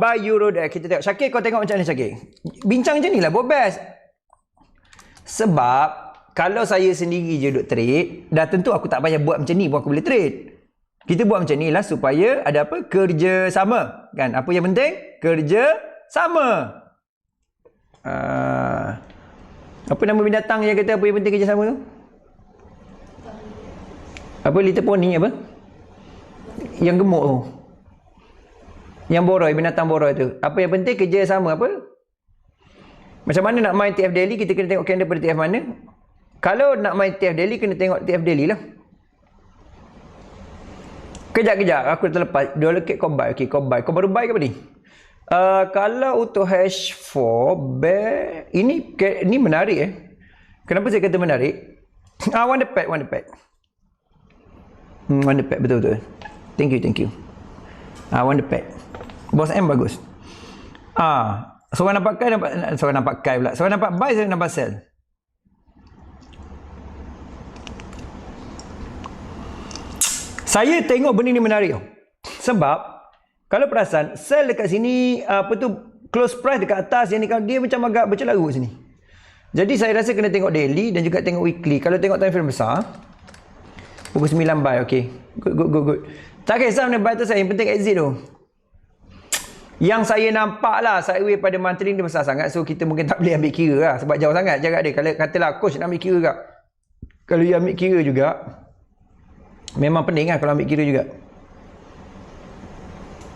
buy Euro dah. Kita tengok. Syakir, kau tengok macam mana Syakir? Bincang macam ni lah, buat best. Sebab, kalau saya sendiri je duk trade, dah tentu aku tak payah buat macam ni pun aku boleh trade. Kita buat macam ni lah supaya ada apa? Kerja sama. Kan? Apa yang penting? Kerja sama. Apa nama binatang yang kata apa yang penting kerja sama tu? Apa little pony apa? Yang gemuk tu. Yang boroi, binatang boroi tu. Apa yang penting kerja sama apa? Macam mana nak main TF daily, kita kena tengok candle pada TF mana. Kalau nak main TF daily, kena tengok TF daily lah. Kejap, aku dah terlepas. Dollar cake kau buy. Okay, kau buy. Kau baru buy ke apa ni? Kalau untuk H4 bear, ini menarik Kenapa saya kata menarik? One the pack. One the pack, betul. Thank you. One the pack. Boss M bagus. Seorang nampak buy, saya nampak sell. Saya tengok benda ni menarik sebab kalau perasan, sell dekat sini, close price dekat atas, yang ni dia macam agak bercelaru sini. Jadi saya rasa kena tengok daily dan juga tengok weekly. Kalau tengok time frame besar, pukul 9 buy, okay. Good. Tak kisah mana buy tu saya, yang penting exit tu. Yang saya nampak lah, sideway pada monthly dia besar sangat, so kita mungkin tak boleh ambil kira lah, sebab jauh sangat jarak dia. Kalau katalah coach nak ambil kira tak? Kalau dia ambil kira juga, memang pening lah kalau ambil kira juga.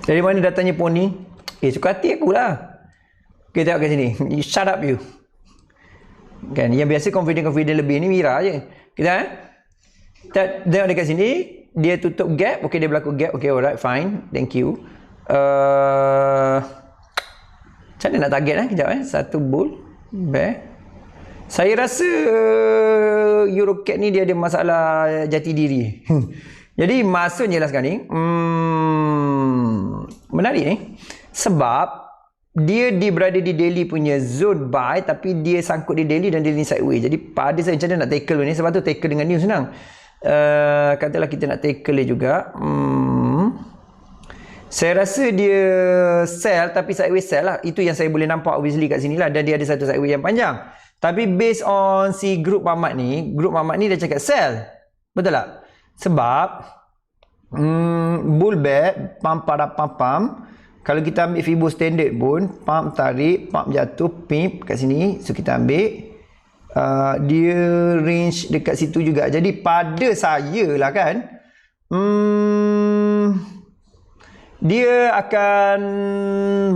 Dari mana datangnya poni? Suka hati aku lah. Okay, tengok kat sini. Shut up you. Kan, yang biasa confident lebih ni Mira je. Kita tengok dekat sini, dia tutup gap. Okay, dia berlaku gap. Okay, alright, fine. Thank you. Macam mana nak target kejap satu bull bear. Saya rasa Eurocat ni dia ada masalah jati diri. Jadi masuk je lah sekarang ni. Menarik ni. Sebab dia berada di daily punya zone buy, tapi dia sangkut di daily dan daily sideways. Jadi pada saya macam mana nak tackle ni. Sebab tu tackle dengan new senang. Katalah kita nak tackle dia juga. Saya rasa dia sell, tapi sideways sell lah. Itu yang saya boleh nampak obviously kat sini lah. Dan dia ada satu sideways yang panjang. Tapi based on si grup Mamat ni dia cakap sell. Betul tak? Sebab bull bear, pump. Kalau kita ambil Fibo standard pun, pump tarik, pump jatuh, pimp kat sini. So kita ambil. Dia range dekat situ juga. Jadi pada saya lah kan, dia akan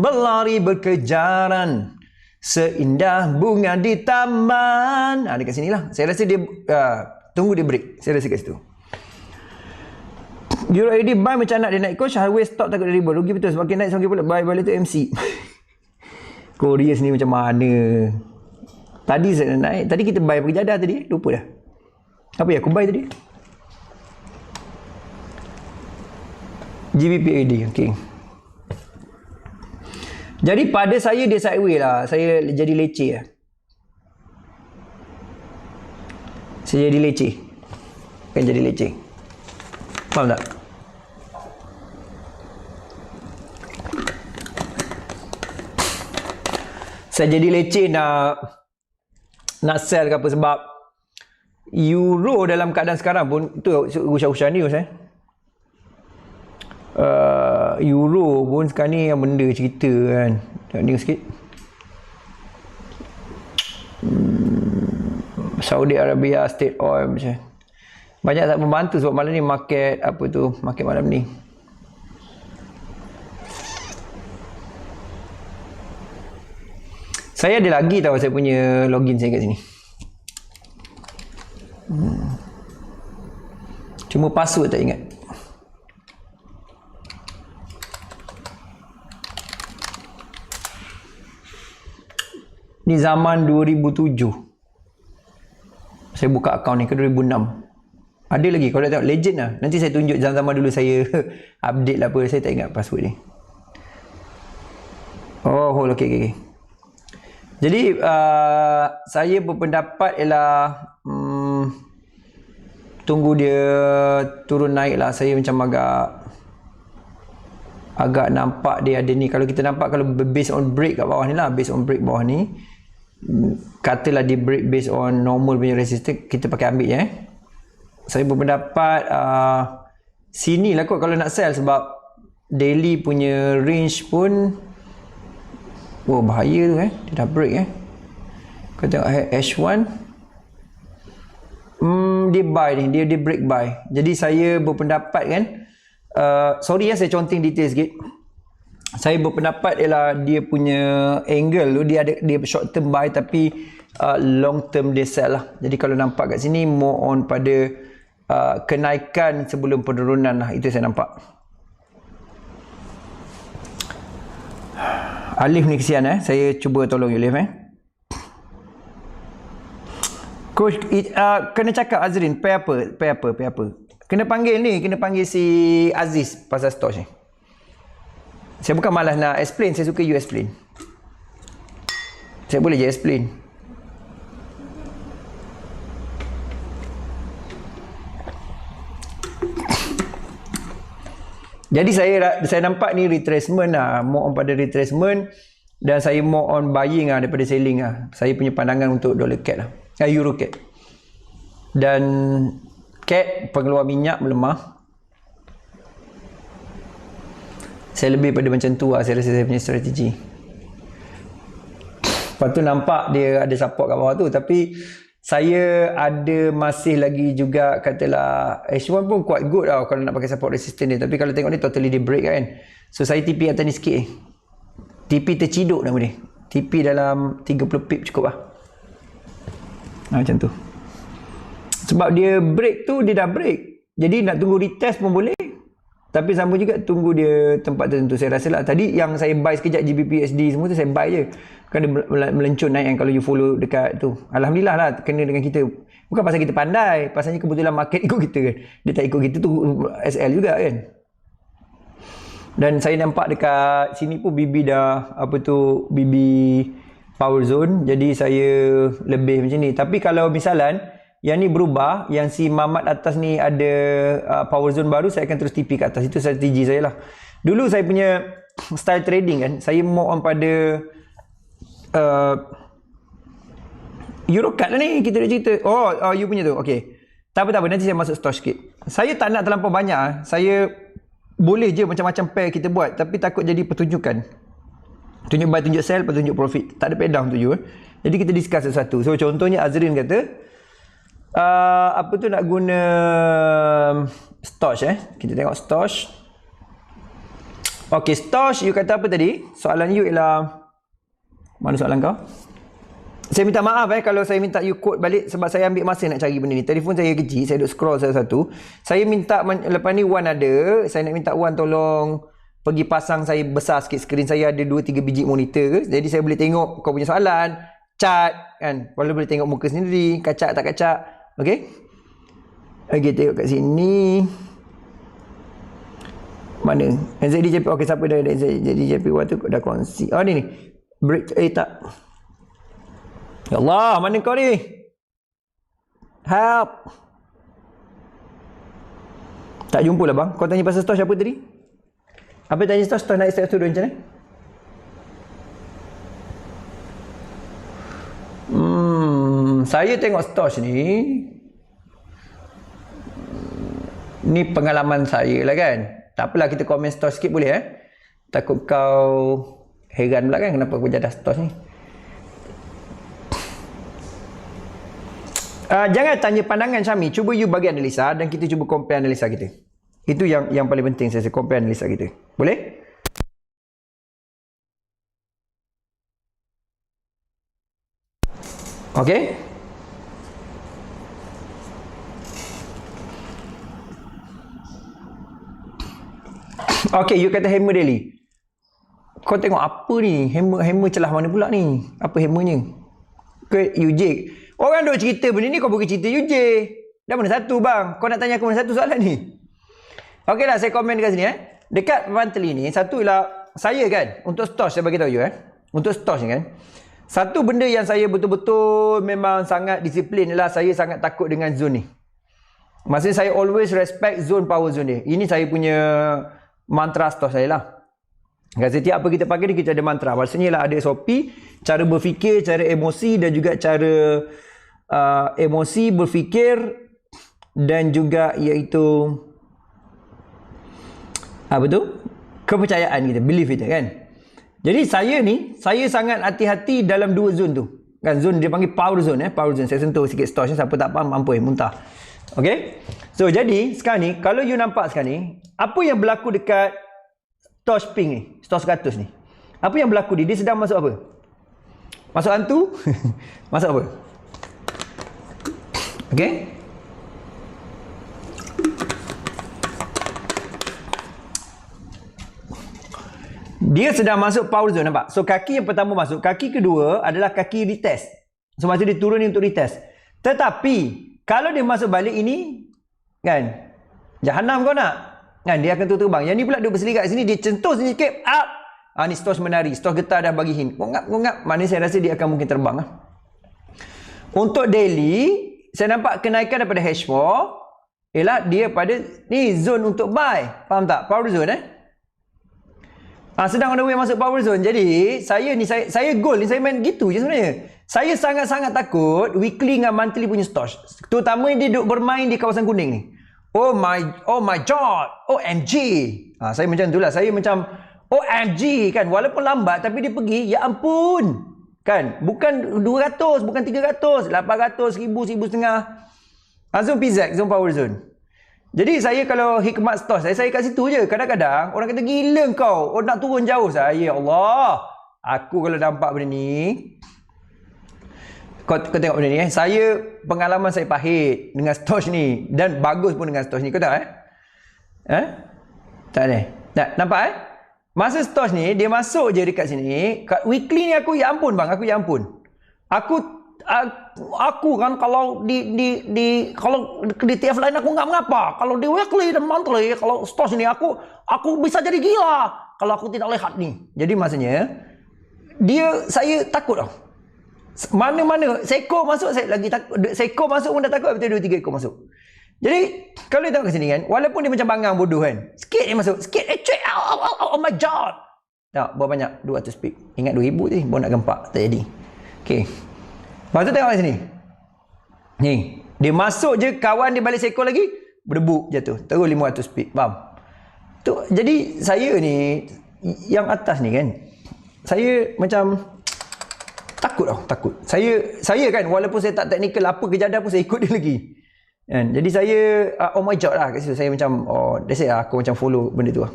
berlari berkejaran seindah bunga di taman. Dekat sini lah. Saya rasa dia tunggu dia break. Saya rasa kat situ. Euro AD buy macam nak dia naik coach, highway stop takut dia ribut. Rugi betul semakin naik semakin pula. Buy balik tu MC. Korea sini macam mana? Tadi saya naik. Tadi kita buy pergi jadah tadi. Lupa dah. Apa ya aku buy tadi? GBP AD. Okay. Jadi pada saya dia sideway lah. Saya jadi leceh lah. Saya jadi leceh. Kan jadi leceh. Faham tak? Saya jadi leceh nak sell ke apa, sebab euro dalam keadaan sekarang pun tu usah-usah news euro pun sekarang ni yang benda cerita kan. Tengok news sikit. Saudi Arabia State Oil macam banyak tak membantu sebab malam ni market market malam ni. Saya ada lagi tahu saya punya login saya kat sini. Cuma password tak ingat. Ni zaman 2007. Saya buka akaun ni ke 2006. Ada lagi kalau nak tengok legend lah. Nanti saya tunjuk zaman-zaman dulu saya update lah apa. Saya tak ingat password ni. Oh, okay. Jadi saya berpendapat ialah tunggu dia turun naik lah. Saya macam agak nampak dia ada ni. Kalau kita nampak kalau based on break kat bawah ni lah, based on break bawah ni, katalah dia break based on normal punya resistance, kita pakai ambil je Saya berpendapat sini lah kot kalau nak sell, sebab daily punya range pun bahaya tu dia dah break Kau tengok H1 dia buy ni, dia break buy. Jadi saya berpendapat kan, sorry saya conteng detail sikit. saya berpendapat ialah dia punya angle tu dia short term buy tapi long term dia sell lah. Jadi kalau nampak kat sini more on pada kenaikan sebelum penurunan lah, itu saya nampak. Alif ni kesian saya cuba tolong Alif Coach, kena cakap Azrin, pay apa. Kena panggil si Aziz pasal stock ni. Saya bukan malas nak explain, saya suka you explain. Saya boleh je explain. Jadi saya nampak ni retracement lah, more on pada retracement, dan saya more on buying lah daripada selling lah. Saya punya pandangan untuk dollar CAD lah, euro CAD. Dan CAD pengeluar minyak melemah. Saya lebih pada macam tu lah, saya rasa saya punya strategi. Lepas tu nampak dia ada support kat bawah tu, tapi saya ada masih lagi juga katalah H1 pun quite good tau kalau nak pakai support resistance dia, tapi kalau tengok ni totally dia break kan. So saya TP atas ni sikit TP terciduk nama dia. TP dalam 30 pip cukup lah. Macam tu. Sebab dia break tu, dia dah break. Jadi nak tunggu retest pun boleh. Tapi sama juga tunggu dia tempat tertentu. Saya rasa lah tadi yang saya buy sekejap GBP USD semua tu saya buy je. Kan dia melencun naik kan kalau you follow dekat tu. Alhamdulillah lah kena dengan kita. Bukan pasal kita pandai. Pasalnya kebetulan market ikut kita kan. Dia tak ikut kita tu SL juga kan. Dan saya nampak dekat sini pun BB dah BB power zone. Jadi saya lebih macam ni. Tapi kalau misalan yang ni berubah, yang si Mamat atas ni ada power zone baru, saya akan terus TP kat atas. Itu strategi saya lah. Dulu saya punya style trading kan, saya more on pada Eurocard lah ni kita nak cerita. Oh, you punya tu. Okay. Tak apa, nanti saya masuk store sikit. Saya tak nak terlampau banyak. Saya boleh je macam-macam pair kita buat, tapi takut jadi pertunjukan. Tunjuk buy, tunjuk sell, tunjuk profit. Tak ada pay down tu you. Jadi kita discuss satu-satu. So contohnya Azrin kata nak guna Stosh kita tengok Stosh. Okay, Stosh you kata apa tadi? Soalan you ialah, mana soalan kau? Saya minta maaf kalau saya minta you quote balik sebab saya ambil masa nak cari benda ni. Telefon saya kecil, saya duk scroll satu-satu. Saya minta lepas ni Wan ada, saya nak minta Wan tolong pergi pasang saya besar sikit skrin saya, ada 2-3 biji monitor ke. Jadi saya boleh tengok kau punya soalan, chart kan. Kalau boleh tengok muka sendiri, kacak tak kacak. Okey. Okey, tengok kat sini. Mana? NZDJP. Okey, siapa dah NZDJP waktu dah kongsi. Oh ni. Break tak. Ya Allah, mana kau ni? Help. Tak jumpa lah bang. Kau tanya pasal Stosh apa tadi? Apa tanya Stosh naik step turun macam mana? Saya tengok Stosh ni pengalaman saya lah kan. Tak apalah kita komen Stosh sikit boleh Takut kau heran pula kan kenapa aku jadah Stosh ni. Jangan tanya pandangan Syami, cuba you bagi analisa dan kita cuba compare analisa kita. Itu yang paling penting saya compare analisa kita. Boleh? Okey. Okay, you kata hammer daily. Kau tengok apa ni? Hammer celah mana pula ni? Apa hammernya? Ke UJ? Orang duk cerita benda ni, kau bukan cerita UJ. Dah mana satu bang? Kau nak tanya aku mana satu soalan ni? Okey lah, saya komen dekat sini Dekat monthly ni, satu ialah saya kan, untuk Stosh saya bagi tahu you Untuk Stosh ni kan, satu benda yang saya betul-betul memang sangat disiplin ialah saya sangat takut dengan zone ni. Maksudnya saya always respect zone power zone dia. Ini saya punya mantra Stosh saya lah. Setiap apa kita pakai ni kita ada mantra. Maksudnya lah ada SOP, cara berfikir, cara emosi dan juga cara emosi, berfikir dan juga iaitu apa tu? Kepercayaan kita, belief kita kan. Jadi saya sangat hati-hati dalam dua zone tu. Kan zone dia panggil power zone power zone. Saya sentuh sikit Stosh, siapa tak faham mampu muntah. Okey. So jadi sekarang ni kalau you nampak sekarang ni, apa yang berlaku dekat stos pink ni, stos 100 ni. Apa yang berlaku dia? Dia sedang masuk apa? Masuk hantu? Masuk apa? Okey. Dia sedang masuk power zone, nampak? So kaki yang pertama masuk, kaki kedua adalah kaki retest. So masa dia turun ni untuk retest. Tetapi kalau dia masuk balik ini, kan? Jahanam kau nak? Kan dia akan terbang. Yang ni pula duduk berseligat sini, dia centus sikit, up. Ni stos menari, stos getar dah bagi hint. Ngap-ngap, maknanya saya rasa dia akan mungkin terbang lah. Untuk daily, saya nampak kenaikan daripada H4 ialah dia pada ni zone untuk buy. Faham tak? Power zone sedang on the way masuk power zone. Jadi saya goal ni, saya main gitu je sebenarnya. Saya sangat-sangat takut weekly dengan monthly punya stos. Terutama dia duduk bermain di kawasan kuning ni. Oh my god, OMG. Saya macam itulah. Saya macam OMG kan. Walaupun lambat tapi dia pergi, ya ampun. Kan? Bukan 200, bukan 300, 800, 1000, 1500. Zone PZ, zone power zone. Jadi saya kalau hikmat stos, saya kat situ je. Kadang-kadang orang kata gila kau. Nak turun jauh. Saya Allah. Aku kalau nampak benda ni. Kau tengok benda ni. Saya, pengalaman saya pahit dengan stos ni. Dan bagus pun dengan stos ni. Kau tahu Tak ada. Nampak Masa stos ni, dia masuk je dekat sini. Kat weekly ni aku, ya ampun bang. Aku ya ampun. Aku kan kalau kalau di TF lain aku nggak mengapa. Kalau di weekly dan monthly, kalau stos ini aku bisa jadi gila kalau aku tidak lihat nih. Jadi maksudnya saya takut tau. Mana-mana seko masuk saya lagi takut. Seko masuk pun dah takut, betul 2-3 ekor masuk. Jadi kalau dia tengok ke sini kan, walaupun dia macam bangang bodoh kan, sikit dia masuk, sikit oh my god. Tak, berapa banyak? 200 pip. Ingat 2000 je, baru nak gempak, tak jadi. Okey. Lepas tu tengok kat sini. Ni, dia masuk je, kawan dia balik seekor lagi, berdebuk jatuh. Terus 500 pip. Faham? Tu, jadi saya ni, yang atas ni kan, saya macam takut tau, takut. Saya kan, walaupun saya tak teknikal apa kejadian pun saya ikut dia lagi. Kan? Jadi saya, oh my god lah kat situ. Saya macam, that's it lah, aku macam follow benda tu lah.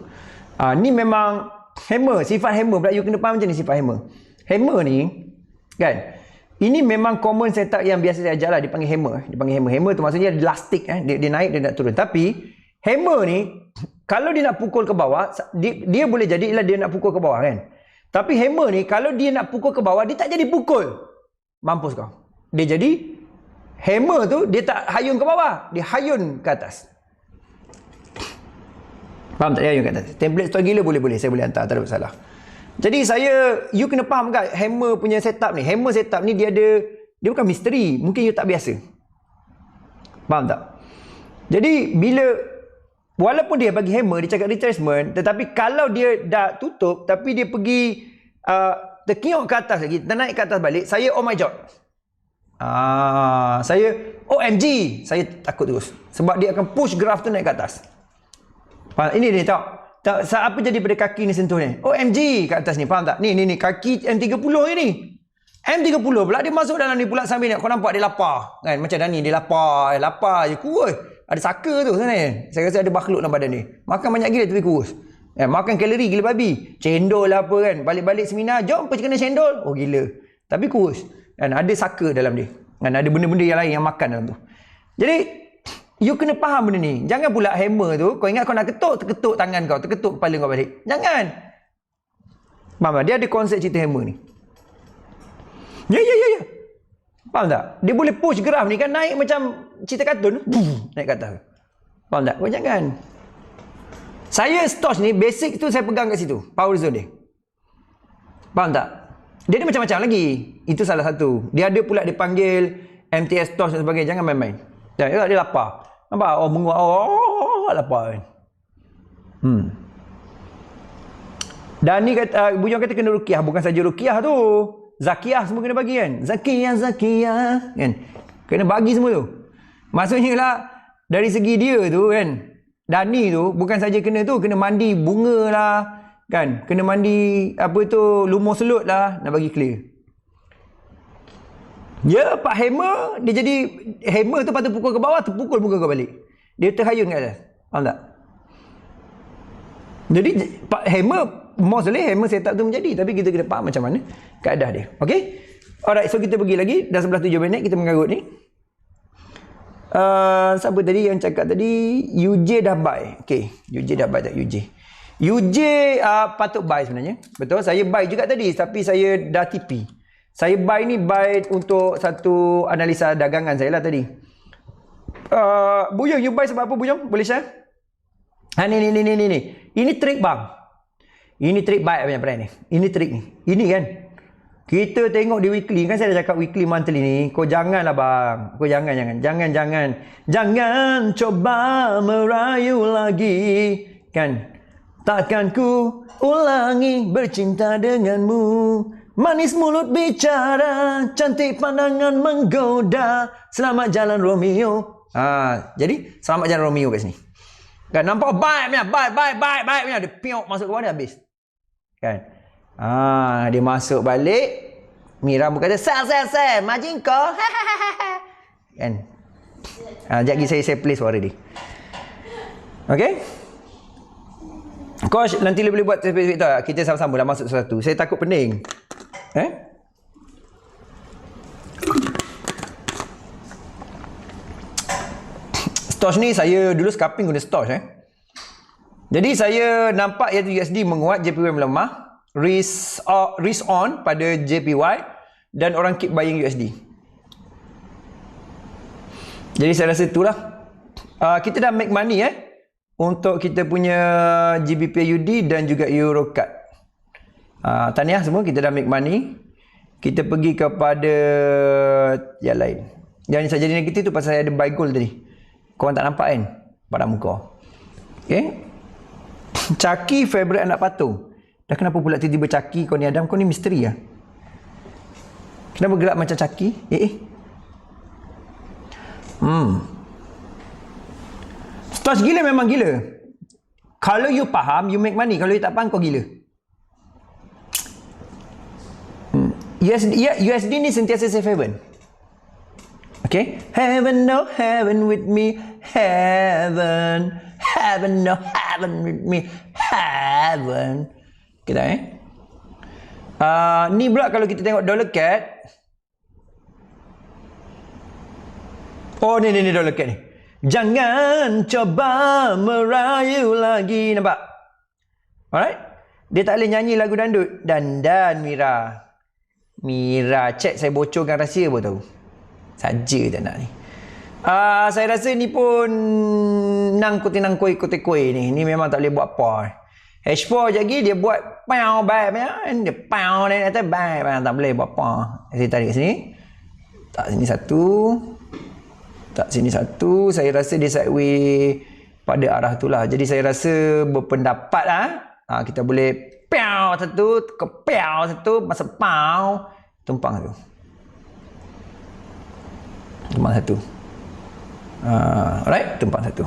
Ni memang hammer, sifat hammer pula. You kena faham macam ni sifat hammer. Hammer ni, kan, ini memang common setup yang biasa saya ajar lah. Dia panggil hammer. Hammer tu maksudnya elastik. Dia naik, dia nak turun. Tapi hammer ni, kalau dia nak pukul ke bawah, dia boleh jadi ialah dia nak pukul ke bawah kan. Tapi hammer ni, kalau dia nak pukul ke bawah, dia tak jadi pukul. Mampus kau. Dia jadi, hammer tu, dia tak hayun ke bawah. Dia hayun ke atas. Faham tak? Dia hayun ke atas. Template store gila boleh. Saya boleh hantar. Tak ada masalah. Jadi you kena faham kan hammer punya setup ni. Hammer setup ni dia bukan misteri. Mungkin you tak biasa. Faham tak? Jadi walaupun dia bagi hammer, dia cakap retracement, tetapi kalau dia dah tutup, tapi dia pergi terkiok ke atas lagi, naik ke atas balik, saya oh my god. Saya OMG. Saya takut terus. Sebab dia akan push graph tu naik ke atas. Faham? Ini dia tengok. Apa jadi pada kaki ni sentuh ni? OMG kat atas ni, faham tak? Ni kaki M30 ni. M30 pula dia masuk dalam ni pula sambil ni. Kau nampak dia lapar. Kan? Macam dah ni dia lapar. Lapar je kurus. Ada saka tu sebenarnya. Saya rasa ada makhluk dalam badan ni. Makan banyak gila tapi kurus. Makan kalori gila babi. Cendol lah apa kan. Balik-balik seminar, jom pergi kena cendol. Oh gila. Tapi kurus. Kan? Ada saka dalam dia. Kan? Ada benda-benda yang lain yang makan dalam tu. Jadi you kena faham benda ni. Jangan pula hammer tu, kau ingat kau nak terketuk tangan kau, terketuk kepala kau balik. Jangan. Faham tak? Dia ada konsep cerita hammer ni. Ya. Faham tak? Dia boleh push graph ni kan, naik macam cerita kartun. Naik ke atas. Faham tak? Kau jangan. Saya stos ni, basic tu saya pegang kat situ. Power zone dia. Faham tak? Dia ada macam-macam lagi. Itu salah satu. Dia ada pula dipanggil MTS stos dan sebagainya. Jangan main-main. Dia lapar. Nampak? Menguap. Lapar kan. Dan ni kata, bujang kata kena rukiah. Bukan saja rukiah tu. Zakiyah semua kena bagi kan. Zakiyah. Kan? Kena bagi semua tu. Maksudnya lah, dari segi dia tu kan. Dani tu, bukan saja kena tu. Kena mandi bunga lah. Kan? Kena mandi, lumur selut lah. Nak bagi clear. Ya, Pak Hammer, dia jadi hammer tu patut pukul ke bawah, terpukul muka kau balik. Dia terhayun kat atas. Faham tak? Jadi hammer, most boleh hammer setup tu menjadi, tapi kita kena faham macam mana kaedah dia. Okey? Alright, so kita pergi lagi dah 11:07 minit kita mengarut ni. Siapa tadi yang cakap tadi? UJ dah buy. Okey, UJ dah buy tak UJ? UJ patut buy sebenarnya. Betul, saya buy juga tadi tapi saya dah TP. Saya buy ni buy untuk satu analisa dagangan saya lah tadi. Buyung, you buy sebab apa Buyung? Boleh share? Ni. Ini trik bang. Ini trik buy punya brand ni. Ini trik ni. Ini kan. Kita tengok di weekly, kan saya dah cakap weekly monthly ni, kau janganlah bang. Kau jangan. Jangan coba merayu lagi. Kan? Takkan ku ulangi bercinta denganmu. Manis mulut bicara, cantik pandangan menggoda. Selamat jalan Romeo. Jadi selamat jalan Romeo kat sini. Kan nampak vibe-nya, vibe-nya dia piok masuk ke bawah dia habis. Kan? Dia masuk balik. Mira berkata, sell, margin kau. Kan? Sekejap lagi saya play suara dia. Okay? Coach, nanti boleh buat spesifik tak? Kita sama-sama dah masuk satu. Saya takut pening. Stosh ni saya dulu scalping guna Stosh. Jadi saya nampak iaitu USD menguat, JPY melemah. Risk on pada JPY dan orang keep buying USD. Jadi saya rasa itulah. Kita dah make money untuk kita punya GBP/USD dan juga Euro CAD. Tahniah semua, kita dah make money. Kita pergi kepada yang lain. Yang saya jadi negatif tu pasal saya ada buy gold tadi. Korang tak nampak kan pada muka. Okay. Caki favorite anak patung. Dah kenapa pula tiba-tiba Caki kau ni Adam? Kau ni misteri lah. Kenapa gerak macam Caki? Stosh gila memang gila. Kalau you faham, you make money. Kalau you tak faham, kau gila. USD ni sentiasa safe haven. Okay? Heaven, no heaven with me. Heaven. Heaven, no heaven with me. Heaven. Kita ni pula kalau kita tengok dollar CAD. Ni dollar CAD ni. Jangan coba merayu lagi. Nampak? Alright? Dia tak boleh nyanyi lagu dandut. Dandan Mira. Mira, cek saya bocorkan rahsia pun tahu. Saja tak nak ni. Saya rasa ni pun nang kuih ni. Ni memang tak boleh buat apa. H4 je lagi dia buat pow baik punya. Dia pow ni kata baik. Tak boleh buat apa. Saya tarik sini. Tak sini satu. Tak sini satu. Saya rasa dia sideway pada arah tu lah. Jadi saya rasa berpendapat lah. Kita boleh pow satu. Kepow satu. Masa pow. Tumpang satu. Tumpang satu. Alright. Tumpang satu.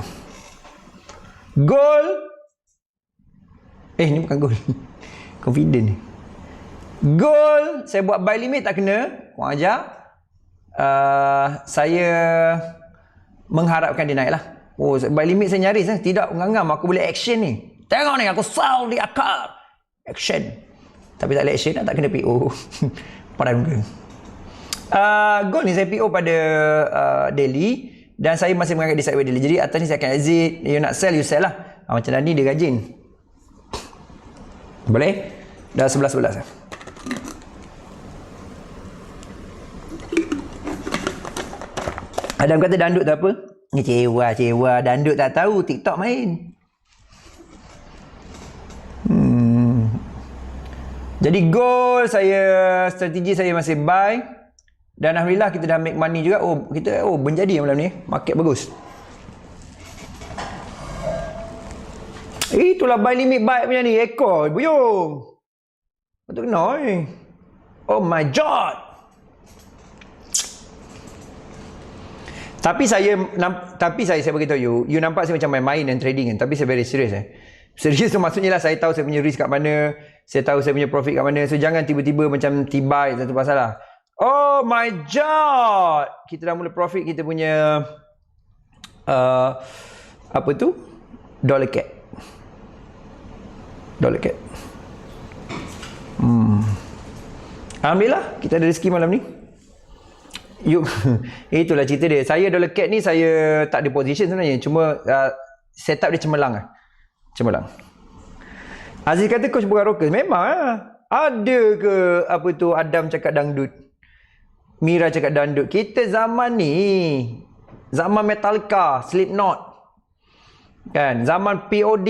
Goal. Ni bukan goal. Confident ni. Goal. Saya buat buy limit tak kena. Korang ajar. Saya mengharapkan dia naik lah. Buy limit saya nyaris. Tidak ngangam. Aku boleh action ni. Tengok ni. Aku sell di akar. Action. Tapi tak boleh action. Tak kena PO. Padahal muka. Goal ni saya PO pada daily. Dan saya masih menganggap di sideway daily. Jadi atas ni saya akan exit. You nak sell, you sell lah. Macam tadi dia rajin. Boleh? Dah 11-11 Adam kata dandut tak apa? Ni cewa. Dandut tak tahu. TikTok main. Jadi goal saya, strategi saya masih buy. Dan Alhamdulillah kita dah make money juga. Kita berjadi malam ni. Market bagus. Itulah buy limit buy punya ni. Ekor. Buyung. Betul kena Oh my god. Tapi saya beritahu you nampak saya macam main-main dan trading kan. Tapi saya very serious Serius tu maksudnya lah saya tahu saya punya risk kat mana. Saya tahu saya punya profit kat mana. So jangan tiba-tiba macam tibai satu pasal lah. Oh my god. Kita dah mula profit kita punya apa tu? Dollar CAD. Dollar cat. Alhamdulillah kita ada rezeki malam ni. Yuk, itulah cerita dia. Saya dollar cat ni saya tak ada position sebenarnya. Cuma setup dia cemerlang lah. Cemerlang. Aziz kata coach bukan rocker. Memang lah. Ada ke apa tu Adam cakap dangdut? Mira cakap dangdut. Kita zaman ni, zaman Metallica, Slipknot. Kan, zaman POD,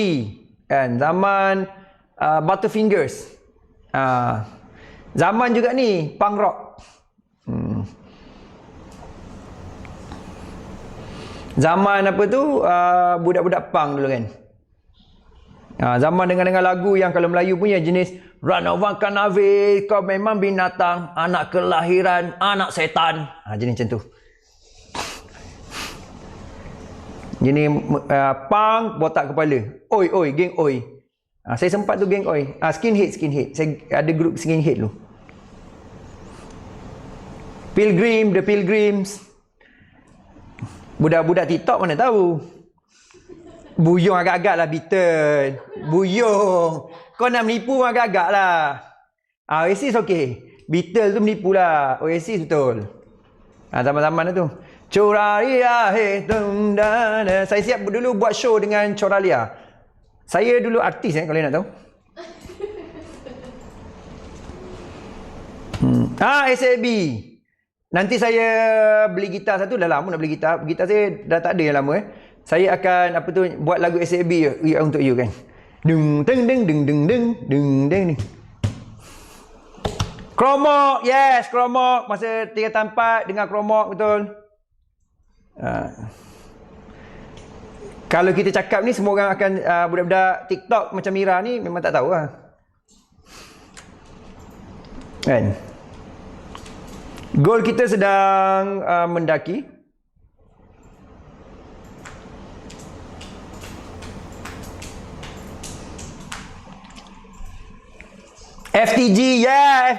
kan, zaman Butterfingers. Zaman juga ni punk rock. Zaman apa tu budak-budak punk dulu kan. Zaman dengan lagu yang kalau Melayu punya jenis Ranawan Kanave, kau memang binatang, anak kelahiran, anak setan. Jenis macam tu. Jenis punk botak kepala. Oi oi geng oi. Saya sempat tu geng oi. Skinhead. Saya ada grup skinhead dulu. The Pilgrims. Budak-budak TikTok mana tahu. Buyung agak-agak lah Beatles. Buyung. Kau nak menipu agak-agak lah. Oasis okey. Beatles tu menipu lah. Oasis betul. Zaman-zaman tu. Coralia. Saya siap dulu buat show dengan Coralia. Saya dulu artis kalau nak tahu. SAB. Nanti saya beli gitar satu. Dah lama nak beli gitar. Gitar saya dah tak ada yang lama Saya akan apa tu buat lagu SAB untuk you kan. Dung deng deng deng deng deng deng deng ni. Kromok, yes, kromok. Masa 3 4 dengar kromok betul. Kalau kita cakap ni semua orang akan budak-budak TikTok macam Mira ni memang tak tahu lah. Kan? Gol kita sedang mendaki. FTG,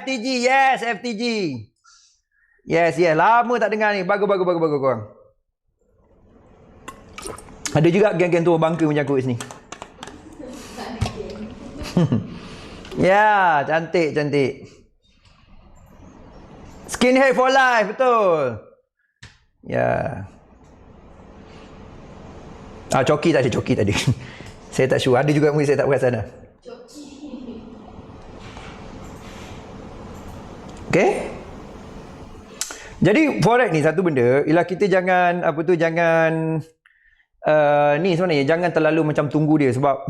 FTG, yes, FTG. Yes, lama tak dengar ni. Bagus korang. Ada juga geng-geng tua bangka macam aku sini. Ya, cantik. Skinhead for life, betul. Ya. Coki tak ada. Saya tak sure. Ada juga mungkin saya tak perasan dah. Okay. Jadi forex ni satu benda ialah kita jangan ni sebenarnya jangan terlalu macam tunggu dia sebab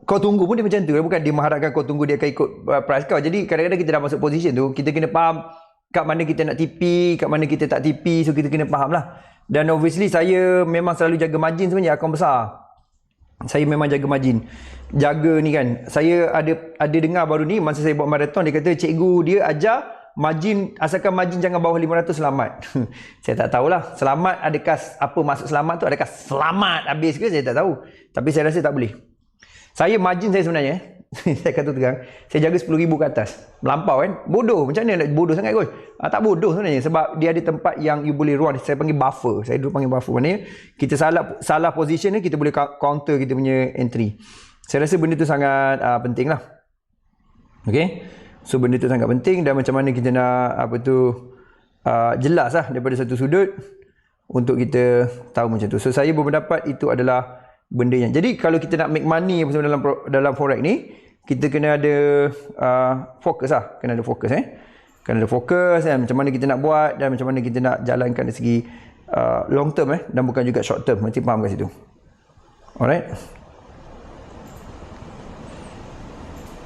kau tunggu pun dia macam tu, bukan dia mengharapkan kau tunggu dia akan ikut price kau. Jadi kadang-kadang kita dah masuk position tu, kita kena faham kat mana kita nak TP, kat mana kita tak TP, so kita kena faham lah. Dan obviously saya memang selalu jaga margin sebenarnya, akaun besar. Saya memang jaga margin. Jaga ni kan, saya ada dengar baru ni masa saya buat marathon, dia kata cikgu dia ajar margin, asalkan margin jangan bawah 500 selamat. Saya tak tahulah selamat adakah, apa maksud selamat tu, adakah selamat habis ke, saya tak tahu. Tapi saya rasa tak boleh. Saya margin saya sebenarnya saya kata terang, saya jaga 10,000 ke atas. Melampau kan, bodoh. Macam mana nak bodoh sangat kot? Tak bodoh sebenarnya, sebab dia ada tempat yang you boleh run. Saya panggil buffer. Saya dulu panggil buffer. Maknanya kita salah position ni, kita boleh counter kita punya entry. Saya rasa benda tu sangat penting lah. Okay, so benda tu sangat penting. Dan macam mana kita nak jelas lah daripada satu sudut untuk kita tahu macam tu. So saya berpendapat itu adalah benda yang, jadi kalau kita nak make money dalam forex ni, kita kena ada fokus lah. Kena ada fokus kena ada fokus kan, macam mana kita nak buat dan macam mana kita nak jalankan dari segi long term dan bukan juga short term. Nanti faham kat situ. Alright,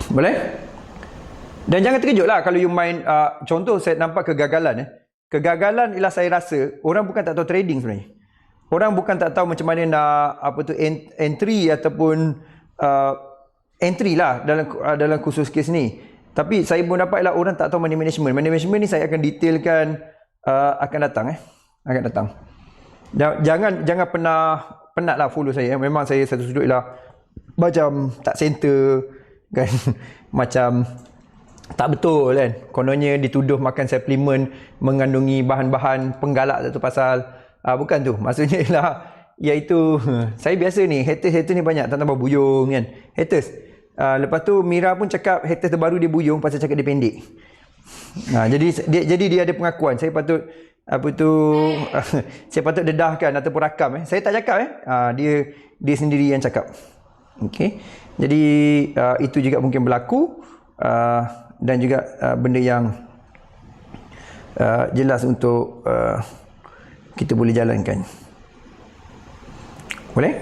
boleh? Dan jangan terkejut lah kalau you main contoh saya nampak kegagalan kegagalan ialah saya rasa orang bukan tak tahu trading sebenarnya. Orang bukan tak tahu macam mana nak entry ataupun entry lah dalam khusus kes ni. Tapi saya pun dapat lah orang tak tahu money management. Money management ni saya akan detailkan akan datang akan datang. Jangan penat lah follow saya. Memang saya satu sudut lah macam tak center kan. Macam tak betul kan. Kononnya dituduh makan suplemen mengandungi bahan-bahan penggalak satu pasal. Bukan tu. Maksudnya ialah iaitu saya biasa ni haters ni banyak tak tambah buyung kan. Haters. Lepas tu Mira pun cakap haters terbaru dia buyung pasal cakap dia pendek. Jadi dia ada pengakuan. Saya patut saya patut dedahkan ataupun rakam. Saya tak cakap. Dia sendiri yang cakap. Okey. Jadi itu juga mungkin berlaku dan juga benda yang jelas untuk kita boleh jalankan. Boleh?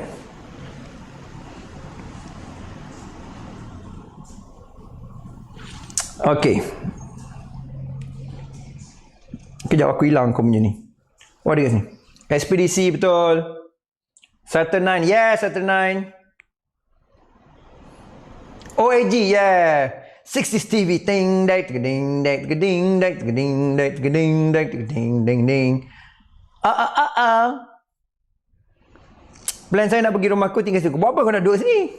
Okey. Kejap aku hilang kau punya ni. Oh, ada kat sini. Ekspedisi betul. Saturn 9. Yes, Saturn 9. OAG, yeah. 60s TV. Ding, ding, ding, ding, ding, ding, ding, ding, ding, ding, ding. Plan saya nak pergi rumah aku tinggal situ. Buat apa kau nak duduk sini?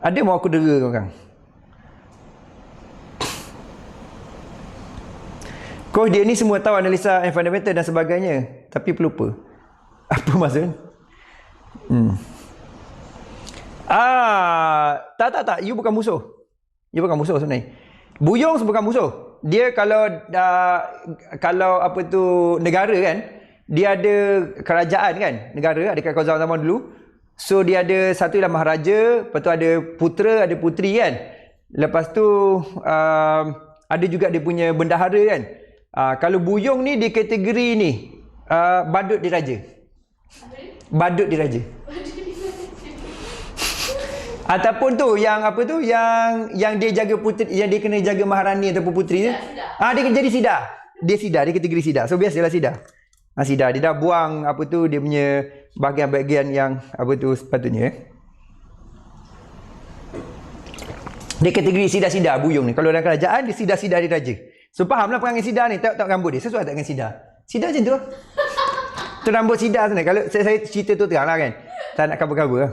Ada mau aku dera kau kan? Kau dia ni semua tahu analisa and fundamental dan sebagainya. Tapi pelupa. Apa maksud? Tak. You bukan musuh. You bukan musuh sebenarnya. Buyung bukan musuh. Dia kalau apa tu negara kan, dia ada kerajaan kan, negara ada kat zaman dulu. So dia ada satu ialah maharaja, lepas tu ada putera, ada puteri kan. Lepas tu ada juga dia punya bendahara kan. Kalau buyung ni di kategori ni badut diraja. Badut diraja. Ataupun tu yang apa tu yang dia jaga puteri, yang dia kena jaga maharani ataupun puteri tu. Dia jadi sidar. Dia sidar, dia kategori sidar. So biasalah sidar. Sidar dia dah buang apa tu dia punya bahagian-bahagian yang apa tu sepatutnya. Dia kategori sidar-sidar buyung ni. Kalau dalam kerajaan dia sidar-sidar diraja. So fahamlah perangai sidar ni. Tengok rambut dia. Sesuai tak dengan sidar? Sidar macam tu lah. Tu rambut sidar sebenarnya. Kalau saya cerita tu terang lah kan. Tak nak cover-cover lah.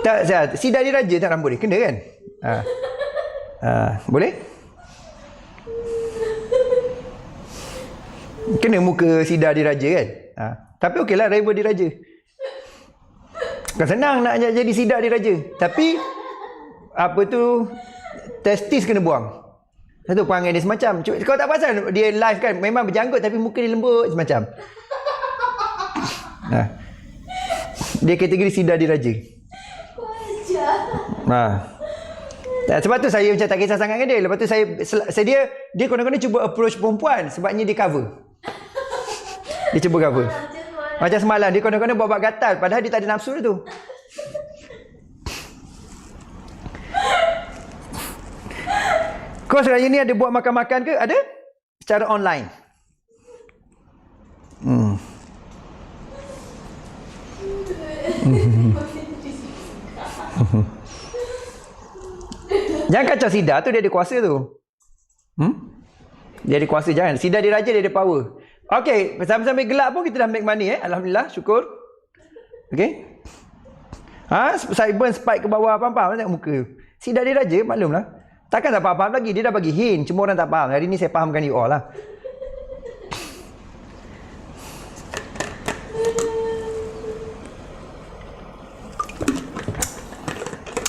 Tak, sidar diraja tak rambut dia. Kena kan? Boleh? Kena muka sidar diraja kan? Tapi okeylah rival diraja. Bukan senang nak jadi sidar diraja. Tapi apa tu testis kena buang. Satu perangai dia semacam. Kau tak pasal dia live kan memang berjanggut tapi muka dia lembut semacam. Dia kategori sidar diraja. Sebab tu saya macam tak kisah sangat dengan dia. Lepas tu dia kadang-kadang cuba approach perempuan sebabnya dia cover. Dia cuba cover. Macam semalam dia kadang-kadang buat gatal padahal dia tak ada nafsu tu. Kau sekarang ni ada buat makan-makan ke? Ada? Secara online. Jangan kacau sidar tu, dia ada kuasa tu. Dia ada kuasa, jangan. Sidar dia raja, dia ada power. Okey, sambil-sambil gelap pun kita dah make money Alhamdulillah, syukur. Okey. Sideburn spike ke bawah, faham-faham tengok muka. Sidar dia raja, maklumlah. Takkan tak faham lagi, dia dah bagi hint, cuma orang tak faham. Hari ni saya fahamkan you all lah.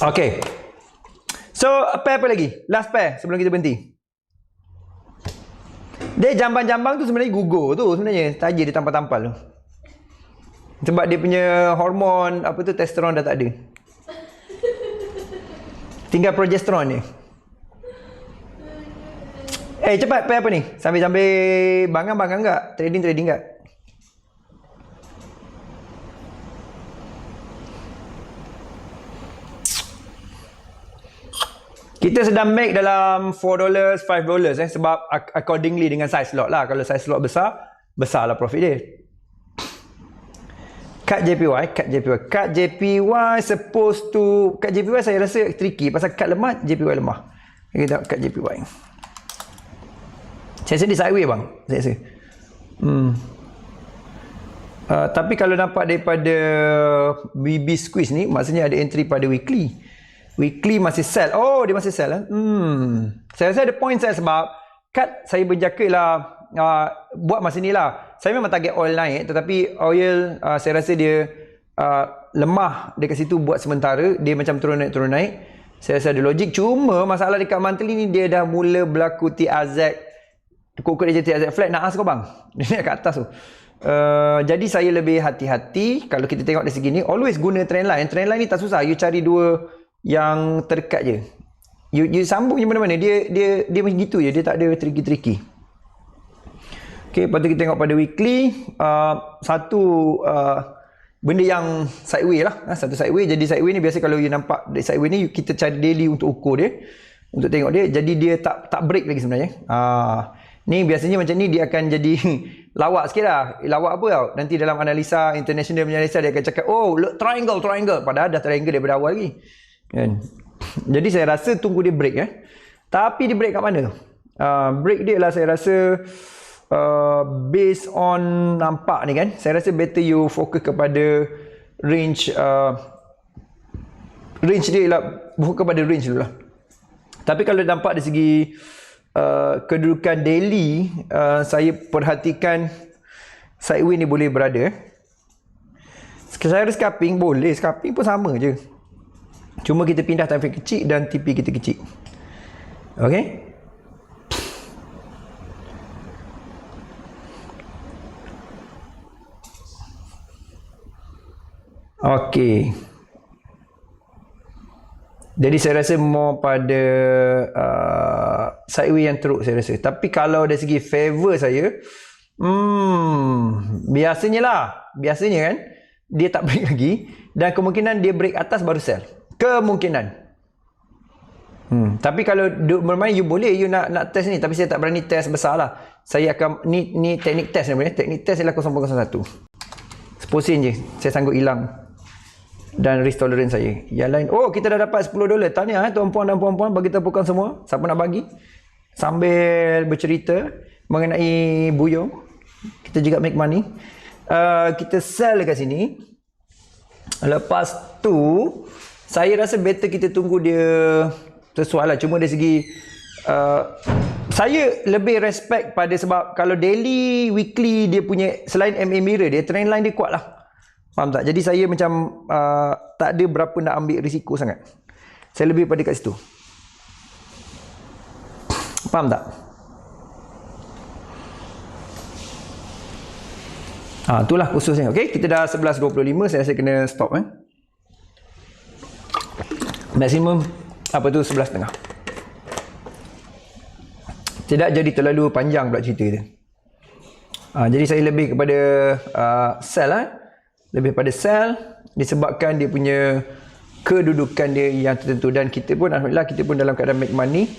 Okey. So, pair apa lagi? Last pair sebelum kita berhenti. Dia jambang-jambang tu sebenarnya gugur tu sebenarnya. Taja dia tampal-tampal tu. Sebab dia punya hormon apa tu testosteron dah tak ada. Tinggal progesteron ni. Cepat pair apa ni? Sambil-sambil bangang enggak? Trading enggak? Kita sedang make dalam $4, $5 sebab accordingly dengan size lot lah. Kalau size lot besar lah profit dia. Cut JPY supposed to, cut JPY saya rasa tricky pasal cut lemah, JPY lemah. Kita cut JPY. Saya rasa dia sideways bang. Saya rasa. Tapi kalau nampak daripada BB squeeze ni, maksudnya ada entry pada weekly. Weekly masih sell. Oh, dia masih sell. Saya rasa ada point saya sebab cut saya berjaka lah buat masa ni lah. Saya memang target oil naik, tetapi oil saya rasa dia lemah dekat situ buat sementara, dia macam turun naik. Saya rasa ada logik. Cuma masalah dekat monthly ni dia dah mula berlaku TRZ. Kod dia jadi TRZ flat, naas kau bang. Dia kat atas tu. Jadi saya lebih hati-hati. Kalau kita tengok dari segi ni, always guna trendline. Trendline ni tak susah. You cari dua yang terdekat je. You sambung je mana-mana. Dia macam gitu je. Dia tak ada tricky-tricky. Okay, lepas tu kita tengok pada weekly. Satu benda yang sideway lah. Satu sideway. Jadi sideway ni biasa kalau you nampak sideway ni, kita cari daily untuk ukur dia. Untuk tengok dia. Jadi dia tak break lagi sebenarnya. Ni biasanya macam ni dia akan jadi lawak sikit lah. Lawak apa tau? Nanti dalam analisa, international punya analisa, dia akan cakap, oh look, triangle. Padahal dah triangle daripada awal lagi. Kan? Jadi saya rasa tunggu dia break. Tapi dia break kat mana? Break dia lah saya rasa based on nampak ni kan. Saya rasa better you fokus kepada range. Range dia lah. Fokus kepada range dulu lah. Tapi kalau nampak dari segi kedudukan daily, saya perhatikan sideway ni boleh berada. Saya ada scalping, boleh. Scalping pun sama je. Cuma kita pindah time frame kecil dan TP kita kecil. Okay. Okay. Jadi saya rasa more pada sideway yang teruk saya rasa. Tapi kalau dari segi favor saya, biasanya kan, dia tak break lagi. Dan kemungkinan dia break atas baru sell. Kemungkinan. Tapi kalau bermain, you boleh, you nak test ni. Tapi saya tak berani test besar lah. Saya akan, ni teknik test namanya. Teknik test ialah 0.01. 10 sen je, saya sanggup hilang. Dan risk tolerance saya. Yang lain, oh kita dah dapat $10. Tahniah tuan-puan dan puan-puan, bagi tepukan semua. Siapa nak bagi? Sambil bercerita mengenai buyung. Kita juga make money. Kita sell dekat sini. Lepas tu, saya rasa better kita tunggu dia sesuai lah. Cuma dari segi saya lebih respect pada sebab kalau daily, weekly dia punya, selain MA mirror dia, trendline dia kuat lah. Faham tak? Jadi saya macam tak ada berapa nak ambil risiko sangat. Saya lebih pada kat situ. Faham tak? Itulah khususnya. Okay, kita dah 11.25. Saya rasa kena stop. Maksimum apa tu 11.30. Tidak jadi terlalu panjang pula cerita kita. Jadi saya lebih kepada sell lebih pada sell disebabkan dia punya kedudukan dia yang tertentu. Dan kita pun alhamdulillah, kita pun dalam keadaan make money.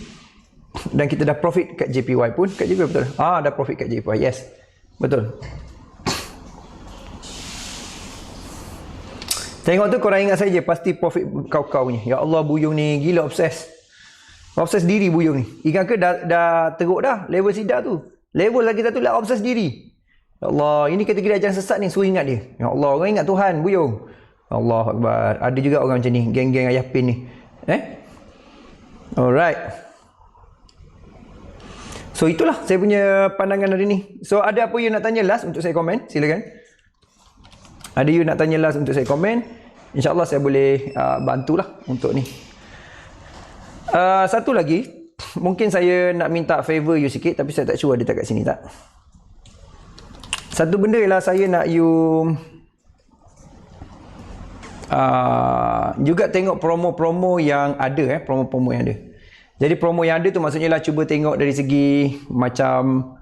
Dan kita dah profit kat JPY pun. Kat JPY betul? Dah profit kat JPY. Yes. Betul. Tengok tu korang ingat saja, pasti profit kau-kau ni. Ya Allah, buyung ni gila obses. Obses diri buyung ni. Ikan ke dah teruk dah. Level sidak tu. Level lagi satu lah obses diri. Ya Allah, ini kategori ajaran sesat ni, suruh ingat dia. Ya Allah, orang ingat Tuhan, buyung. Allah Akbar. Ada juga orang macam ni, geng-geng ayah pin ni. Alright. So itulah saya punya pandangan hari ni. So ada apa you nak tanya last untuk saya komen? Silakan. Ada you nak tanya last untuk saya komen? InsyaAllah saya boleh bantulah untuk ni. Satu lagi, mungkin saya nak minta favor you sikit, tapi saya tak sure ada tak kat sini tak. Satu benda ialah saya nak you juga tengok promo-promo yang ada. Promo-promo yang ada. Jadi promo yang ada tu maksudnya lah cuba tengok dari segi macam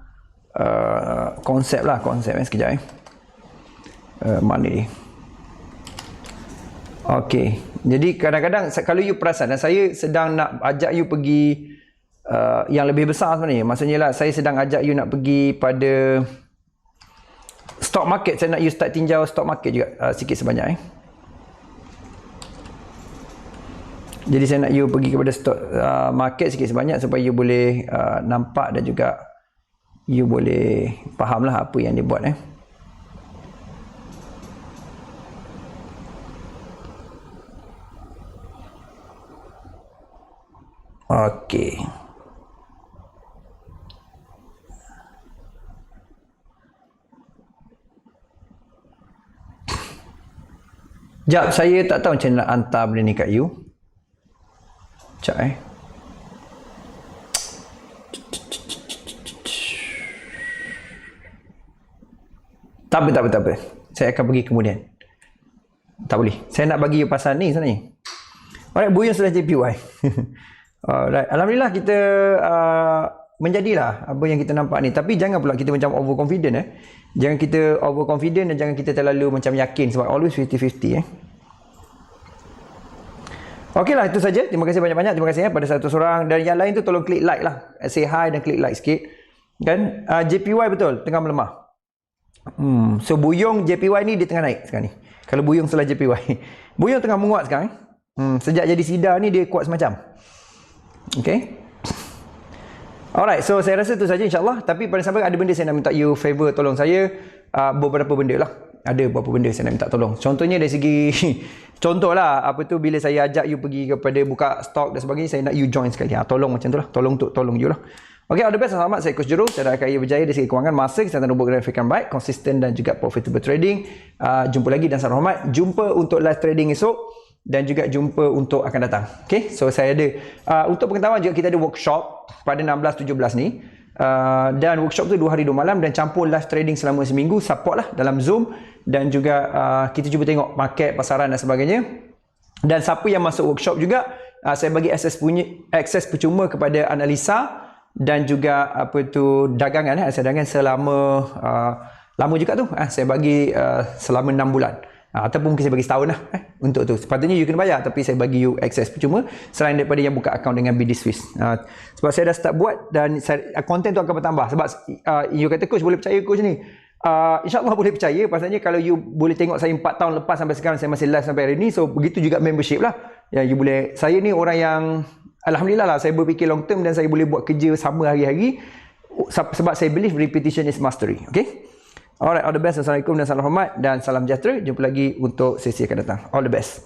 konsep lah. Konsep sekejap mana ni? Okey. Jadi kadang-kadang kalau you perasan, saya sedang nak ajak you pergi yang lebih besar sebenarnya. Maksudnya lah saya sedang ajak you nak pergi pada stock market. Saya nak you start tinjau stock market juga sikit sebanyak. Jadi saya nak you pergi kepada stock market sikit sebanyak supaya you boleh nampak dan juga you boleh faham lah apa yang dia buat. Okey. Jap, saya tak tahu macam mana nak hantar benda ni kat you. Sekejap Tak apa. Saya akan pergi kemudian. Tak boleh. Saya nak bagi you pasal ni sebenarnya. Alright, Buyung sudah JPY. Alright, alhamdulillah kita menjadilah apa yang kita nampak ni. Tapi jangan pula kita macam overconfident Jangan kita overconfident dan jangan kita terlalu macam yakin sebab always 50-50 Okeylah, itu saja. Terima kasih banyak-banyak. Terima kasih pada satu orang. Dan yang lain tu tolong klik like lah. Say hi dan klik like sikit. Kan? JPY betul. Tengah melemah. So Buyung JPY ni dia tengah naik sekarang ni. Kalau Buyung setelah JPY. Buyung tengah menguat sekarang. Sejak jadi SIDA ni dia kuat semacam. Okay. Alright. So saya rasa tu saja insyaAllah. Tapi pada sampai ada benda saya nak minta you favor tolong saya. Beberapa benda lah. Ada beberapa benda saya nak minta tolong. Contohnya dari segi contohlah apa tu bila saya ajak you pergi kepada buka stok dan sebagainya, saya nak you join sekali. Tolong macam tu lah. Tolong you lah. Okay, all the best. Selamat. Saya Coach Juru. Saya dah kaya berjaya dari segi kewangan, masa, kesihatan tubuh, grafikan baik, konsisten dan juga profitable trading. Jumpa lagi dan salam hormat. Jumpa untuk live trading esok dan juga jumpa untuk akan datang. Okay, so saya ada untuk pengetahuan juga kita ada workshop pada 16-17 ni. Dan workshop tu 2 hari 2 malam dan campur live trading selama seminggu. Support lah dalam Zoom dan juga kita cuba tengok market, pasaran dan sebagainya. Dan siapa yang masuk workshop juga saya bagi akses percuma kepada analisa dan juga apa tu dagangan dagangan selama lama juga tu saya bagi selama 6 bulan. Ataupun mungkin saya bagi setahun lah untuk tu. Sepatutnya you kena bayar tapi saya bagi you akses percuma selain daripada yang buka akaun dengan BD Swiss. Sebab saya dah start buat dan konten tu akan bertambah. Sebab you kata coach boleh percaya coach ni. InsyaAllah boleh percaya. Pasalnya kalau you boleh tengok saya 4 tahun lepas sampai sekarang saya masih live sampai hari ni. So begitu juga membership lah. Ya, you boleh. Saya ni orang yang alhamdulillah lah saya berfikir long term dan saya boleh buat kerja sama hari-hari. Sebab saya believe repetition is mastery. Okay. Alright, all the best. Assalamualaikum dan salam hormat dan salam sejahtera. Jumpa lagi untuk sesi akan datang. All the best.